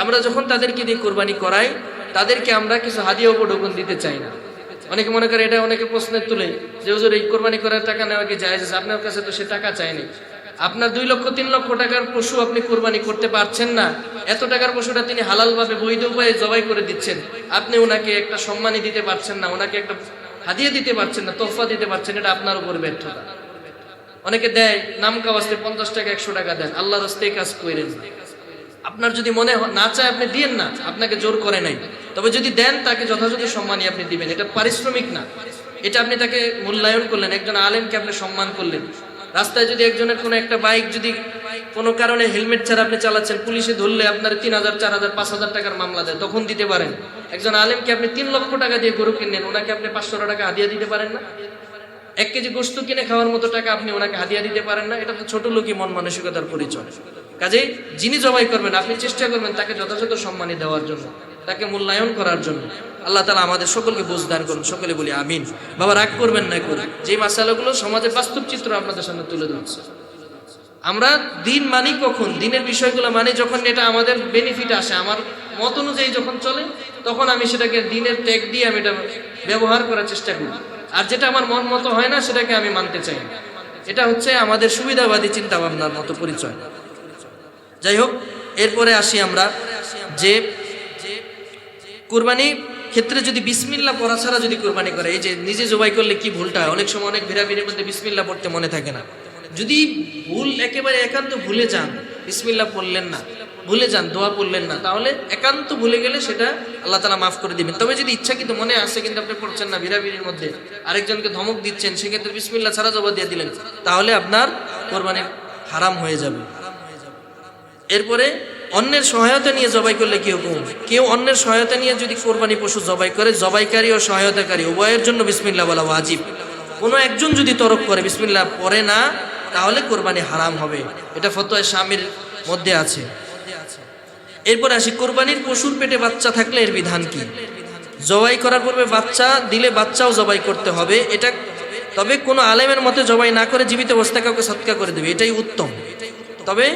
আমরা যখন তাদেরকে দিয়ে কোরবানি করাই, তাদেরকে আমরা কিছু হাদিয়া উপঢৌকন দিতে চাই না। অনেকে মনে করে, এটা অনেকে প্রশ্নের তুলে যে হুজুর এই কোরবানি করার টাকা নেওয়া কি জায়েজ আছে? আপনার কাছে তো সে টাকা চায়নি। আপনার 2 লক্ষ 3 লক্ষ টাকার পশু আপনি কোরবানি করতে পারছেন না, এত টাকার পশুটা তিনি হালালভাবে বৈধ উপায়ে জবাই করে দিচ্ছেন, আপনি ওনাকে একটা সম্মানই দিতে পারছেন না, ওনাকে একটা হাদিয়া দিতে পারছেন না, তোহফা দিতে পারছেন, এটা আপনার উপর ব্যর্থতা। অনেকে দেয় নাম কাওয়াজতে 50 টাকা 100 টাকা দেন, আল্লাহর রাস্তায় কাজ করেন। আপনার যদি মনে না চায় আপনি দিয়েন না, আপনাকে জোর করে নাই। তবে যদি দেন, তাকে যথাযথ সম্মানই আপনি দিবেন, এটা পারিশ্রমিক না, এটা আপনি তাকে মূল্যায়ন করলেন, একজন আলেমকে আপনি সম্মান করলেন। রাস্তায় যদি একজনের কোনো একটা বাইক যদি কোনো কারণে হেলমেট ছাড়া আপনি চালাচ্ছেন, পুলিশে ধরলে আপনার 3000 4000 5000 টাকার মামলা দেয়, তখন দিতে পারেন। একজন আলেমকে আপনি 3 লক্ষ টাকা দিয়ে গরু কিনেন, ওনাকে আপনি 500 টাকা হাদিয়া দিতে পারেন না? 1 কেজি গোশত কিনে খাওয়ার মতো টাকা আপনি ওনাকে হাদিয়া দিতে পারেন না? এটা তো ছোট লোকই মন মানসিকতার পরিচয়। কাজেই যিনি জবাই করবেন, আপনি চেষ্টা করবেন তাকে যথাযথ সম্মানী দেওয়ার জন্য, তাকে মূল্যায়ন করার জন্য। আল্লাহ তাআলা আমাদের সকলকে বুঝ দান করুন, সকলে বলি আমিন। বাবা রাগ করবেন না, করে যে মাসালাগুলো সমাজের বাস্তব চিত্র আপনাদের সামনে তুলে ধরছে। আমরা দিন মানি কখন, দিনের বিষয়গুলো মানি যখন এটা আমাদের বেনিফিট আসে, আমার মত অনুযায়ী যখন চলে, তখন আমি সেটাকে দিনের ট্যাগ দিয়ে আমি এটা ব্যবহার করার চেষ্টা করি। আর যেটা আমার মন মতো হয় না, সেটাকে আমি মানতে চাই না। এটা হচ্ছে আমাদের সুবিধাবাদী চিন্তা ভাবনার মতো পরিচয়। যাই হোক, এরপরে আসি আমরা যে কুরবানি ক্ষেত্রে যদি বিসমিল্লাহ পড়া ছাড়া যদি কুরবানি করে, এই যে নিজে জবাই করলে কি ভুলটা হয়, অনেক সময় অনেক ভিড়াভিড়ির মধ্যে বিসমিল্লাহ পড়তে মনে থাকে না। যদি ভুল একেবারে একান্ত ভুলে যান, বিসমিল্লাহ পড়লেন না, ভুলে যান, দোয়া পড়লেন না, তাহলে একান্ত ভুলে গেলে সেটা আল্লাহ তাআলা মাফ করে দিবেন। তবে যদি ইচ্ছাকৃত মনে আসে কিন্তু আপনি পড়ছেন না, ভিড়াভিড়ির মধ্যে আরেকজনকে ধমক দিচ্ছেন, সেক্ষেত্রে বিসমিল্লাহ ছাড়া জবাব দিয়ে দিলেন, তাহলে আপনার কোরবানি হারাম হয়ে যাবে। এরপরে অন্যের সহায়তা নিয়ে জবাই করলে কি হুকুম? কেউ অন্যের সহায়তা নিয়ে যদি কোরবানি পশু জবাই করে, জবাইকারী ও সহায়তাকারী উভয়ের জন্য বিসমিল্লাহ বলা ওয়াজিব। কোনো একজন যদি তরক করে, বিসমিল্লাহ পড়ে না, তাহলে কোরবানি হারাম হবে। এটা ফতোয়া শামির মধ্যে আছে। এরপরে আসি, কোরবানির পশুর পেটে বাচ্চা থাকলে এর বিধান কি? জবাই করার পূর্বে বাচ্চা দিলে বাচ্চাও জবাই করতে হবে এটা। তবে কোনো আলেমের মতে জবাই না করে জীবিত অবস্থায় কাউকে সৎকার করে দেবে, এটাই উত্তম। তবে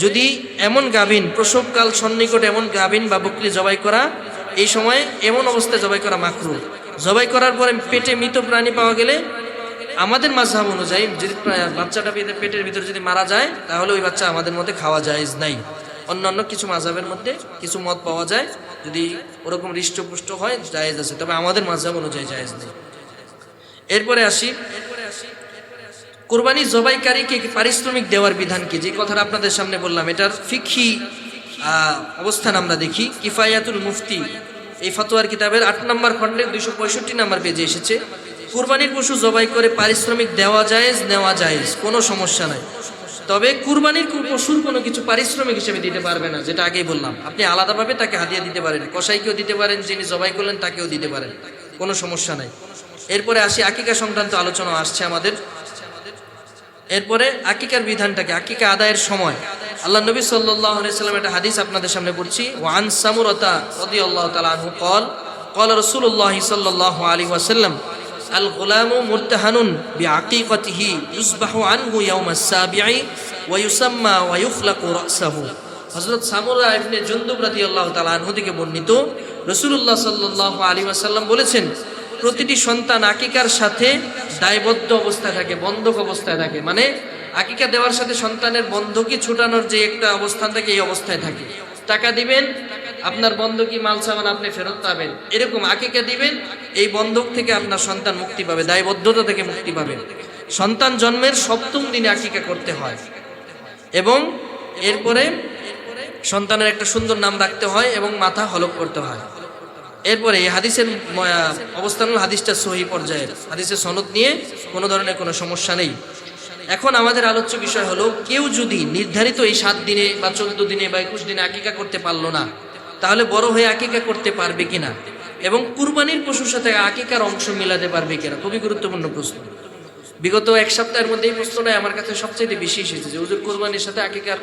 যদি এমন গাভীন, প্রসবকাল সন্নিকট এমন গাভীন বা বকরি জবাই করা, এই সময় এমন অবস্থায় জবাই করা মাকরুহ। জবাই করার পরে পেটে মৃত প্রাণী পাওয়া গেলে আমাদের মাযহাব অনুযায়ী যদি বাচ্চাটা পেটের ভিতরে যদি মারা যায়, তাহলে ওই বাচ্চা আমাদের মধ্যে খাওয়া জায়েজ নাই। অন্যান্য কিছু মাযহাবের মধ্যে কিছু মত পাওয়া যায়, যদি ওরকম হৃষ্টপুষ্ট হয় জায়েজ আছে, তবে আমাদের মাযহাব অনুযায়ী জায়েজ নেই। এরপরে আসি, কোরবানি জবাইকারীকে পারিশ্রমিক দেওয়ার বিধান কি? যে কথাটা আপনাদের সামনে বললাম, এটার ফিকহি অবস্থান আমরা দেখি কিফায়াতুল মুফতি এই ফতোয়ার কিতাবের 8 নম্বর খণ্ডের 265 নম্বর পেজে এসেছে, কুরবানির পশু জবাই করে পারিশ্রমিক দেওয়া জায়েজ, নেওয়া জায়েজ, কোনো সমস্যা নাই। তবে কুরবানির পশুর কোনো কিছু পারিশ্রমিক হিসেবে দিতে পারবে না, যেটা আগেই বললাম। আপনি আলাদাভাবে তাকে হাদিয়া দিতে পারেন, কসাইকেও দিতে পারেন, যিনি জবাই করলেন তাকেও দিতে পারেন, কোনো সমস্যা নাই। এরপরে আসি, আকিকা সংক্রান্ত আলোচনা আসছে আমাদের। এরপরে আকিকার বিধানটাকে, আকিকা আদায়ের সময় আল্লাহ নবী সাল্লাল্লাহু আলাইহি ওয়াসাল্লাম একটা হাদিস আপনাদের সামনে পড়ছি। ওয়ান সামুরাতা রাদিয়াল্লাহু তাআলা আনহু قال قال رسول الله صلى الله عليه وسلم الغلام مرتهن بعقيقته يذبح عنه يوم السابع ويسمى ويخلق رأسه। হযরত সামুরা ইবনে জুনদুব রাদিয়াল্লাহু তাআলা আনহু থেকে বর্ণিত, রাসূলুল্লাহ সাল্লাল্লাহু আলাইহি ওয়াসাল্লাম বলেছেন, প্রতিটি সন্তান আকিকার সাথে দায়বদ্ধ অবস্থায় থাকে, বন্ধক অবস্থায় থাকে। মানে আকিকা দেওয়ার সাথে সন্তানের বন্ধকি ছুটানোর যে একটা অবস্থান থাকে, এই অবস্থায় থাকে। টাকা দিবেন, আপনার বন্ধকি মাল সামান আপনি ফেরত পাবেন, এরকম আকিকা দিবেন, এই বন্ধক থেকে আপনার সন্তান মুক্তি পাবে, দায়বদ্ধতা থেকে মুক্তি পাবে। সন্তান জন্মের 7ম দিনে আকিকা করতে হয় এবং এরপরে সন্তানের একটা সুন্দর নাম রাখতে হয় এবং মাথা হলক করতে হয়। এরপরে এই হাদিসের অবস্থান হল হাদিসটা সহি পর্যায়ের, হাদিসের সনদ নিয়ে কোনো ধরনের কোনো সমস্যা নেই। এখন আমাদের আলোচ্য বিষয় হলো, কেউ যদি নির্ধারিত এই 7 দিনে বা 14 দিনে বা 21 দিনে আকিকা করতে পারলো না, তাহলে বড় হয়ে আকিকা করতে পারবে কিনা, এবং কুরবানির পশুর সাথে আকিকার অংশ মিলাতে পারবে কিনা, খুবই গুরুত্বপূর্ণ প্রশ্ন। বিগত এক সপ্তাহের মধ্যে এই প্রশ্নটাই আমার কাছে সবচেয়ে বেশি এসেছে যে হুজুর কুরবানির সাথে আকিকার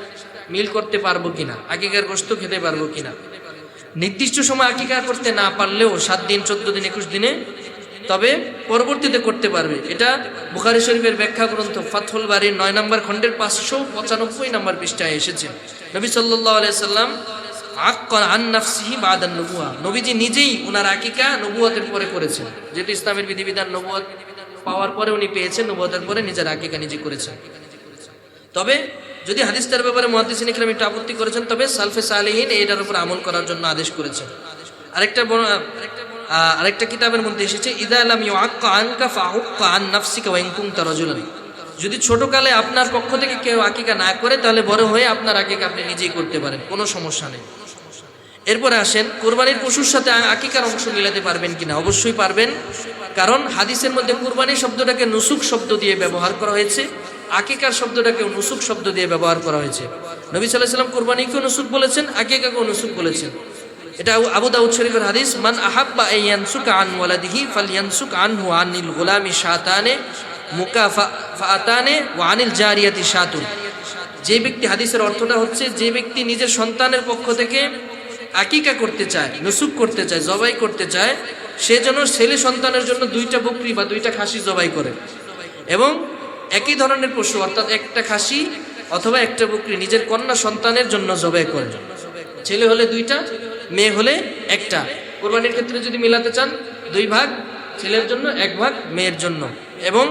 মিল করতে পারবো কিনা, আকিকার গোশত খেতে পারবো কিনা। নির্দিষ্ট সময় আকিকা করতে না পারলেও 7 দিন, 14 দিন, 21 দিনে, তবে পরবর্তীতে করতে পারবে। এটা বুখারী শরীফের ব্যাখ্যা গ্রন্থ ফাতহুল বারীর 9 নম্বর খণ্ডের 595 নম্বর পৃষ্ঠায় এসেছে। নবী সাল্লাল্লাহু আলাইহি সাল্লাম আক্কান আন নাফসিহি বাদান নবুয়া, নবীজি নিজেই ওনার আকিকা নবুয়তের পরে করেছেন। যেহেতু ইসলামের বিধিবিধান নবুয়ত পাওয়ার পরে উনি পেয়েছেন, নবুয়তের পরে নিজের আকিকা নিজে করেছেন। তবে যদি হাদিসটার ব্যাপারে মুহাদ্দিসিন ইকরাম একটু আপত্তি করেছেন, তবে সালফে সালেহিন এটার উপর আমল করার জন্য আদেশ করেছেন। আরেকটা কিতাবের মধ্যে এসেছে ইদা লাম ইউআক্কা আনকা ফাউক্কা আন নাফসিকা ওয়া ইন কুনতা রাজুলান, যদি ছোটকালে আপনার পক্ষ থেকে কেউ আকিকা না করে তাহলে বড় হয়ে আপনার আকিকা আপনি নিজেই করতে পারেন, কোনো সমস্যা নেই। এরপরে আসেন কুরবানির পশুর সাথে আকিকার অংশ মিলাতে পারবেন কিনা। অবশ্যই পারবেন, কারণ হাদিসের মধ্যে কুরবানি শব্দটাকে নুসুক শব্দ দিয়ে ব্যবহার করা হয়েছে, আকিকার শব্দটাকে নুসুক শব্দ দিয়ে ব্যবহার করা হয়েছে। নবী সাল্লাল্লাহু আলাইহি ওয়াসাল্লাম কুরবানিকেও নুসুক বলেছেন, আকিকাকেও নুসুক বলেছেন। এটা আবু দাউদ শরীফের হাদিস, মান আহাব্বা আইয়ানসুকা আন ওয়ালাদিহি ফালইয়ানসুক আনহু আনিল গুলামি শাতানে মুকাফাতানে ওয়া আনিল জারিয়াতি শাতুন। যে ব্যক্তি, হাদিসের অর্থটা হচ্ছে যে ব্যক্তি নিজের সন্তানের পক্ষ থেকে আকিকা করতে চায়, নুসুক করতে চায়, জবাই করতে চায়, সে যেন ছেলে সন্তানের জন্য 2টা বকরি বা 2টা খাসি জবাই করে, এবং একই ধরনের পশু অর্থাৎ একটা খাসি অথবা একটা বকরি নিজের কন্যা সন্তানের জন্য জবাই করে। ছেলে হলে 2টা, মেয়ে হলে 1টা। কোরবানির ক্ষেত্রে যদি মিলাতে চান 2 ভাগ ছেলের জন্য, 1 ভাগ মেয়ের জন্য। এবং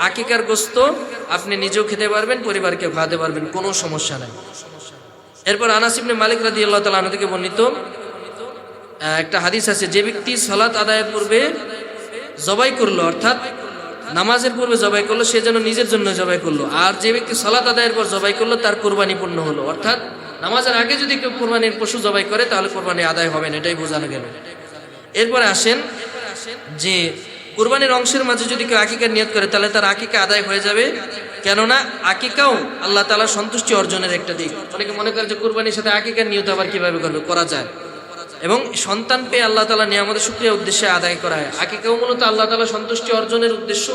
আকিকার গোশত আপনি নিজেও খেতে পারবেন, পরিবারকে খাওয়াতে পারবেন, কোনো সমস্যা নাই। এরপর আনাস ইবনে মালিক রাদিয়াল্লাহু তাআলা আনহু থেকে বর্ণিত একটা হাদিস আছে, যে ব্যক্তি সালাত আদায়ের পূর্বে জবাই করলো, অর্থাৎ নামাজের পূর্বে জবাই করলো, সে যেন নিজের জন্য জবাই করলো। আর যে ব্যক্তি সালাত আদায়ের পর জবাই করলো তার কুরবানি পূর্ণ হলো। অর্থাৎ নামাজের আগে যদি কেউ কুরবানির পশু জবাই করে তাহলে কুরবানি আদায় হবে না, এটাই বোঝানো গেল। এরপরে আসেন যে কুরবানির অংশের মাঝে যদি কেউ আকিকার নিয়ত করে তাহলে তার আকিকা আদায় হয়ে যাবে, কেননা আকিকাও আল্লাহ তাআলার সন্তুষ্টি অর্জনের একটা দিক। অনেকে মনে করে যে কুরবানির সাথে আকিকার নিয়ত আবার কিভাবে করা যায়, এবং সন্তান পেয়ে আল্লাহ তাআলা নিয়ামতের শুকরিয়া উদ্দেশ্যে আদায় করা হয়। আকিকাও মূলত আল্লাহ তাআলা সন্তুষ্টি অর্জনের উদ্দেশ্য,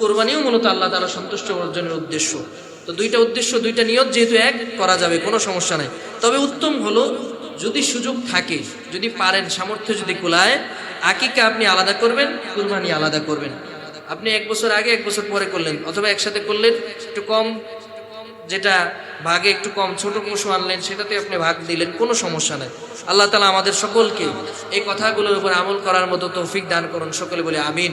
কুরবানিও মূলত আল্লাহ তাআলা সন্তুষ্টি অর্জনের উদ্দেশ্য। তো 2টা উদ্দেশ্য, 2টা নিয়ত যেহেতু এক, করা যাবে, কোনো সমস্যা নাই। তবে উত্তম হলো যদি সুযোগ থাকে, যদি পারেন, সামর্থ্য যদি কুলায়, আকিকা আপনি আলাদা করবেন, কুরবানি আলাদা করবেন। আপনি 1 বছর আগে 1 বছর পরে করলেন, অথবা একসাথে করলেন, একটু কম, যেটা ভাগে একটু কম ছোট পশু আনলেন সেটাতে আপনি ভাগ দিলেন, কোনো সমস্যা নাই। আল্লাহ তাআলা আমাদের সকলকে এই কথাগুলোর উপর আমল করার মতো তৌফিক দান করুন, সকলে বলে আমিন।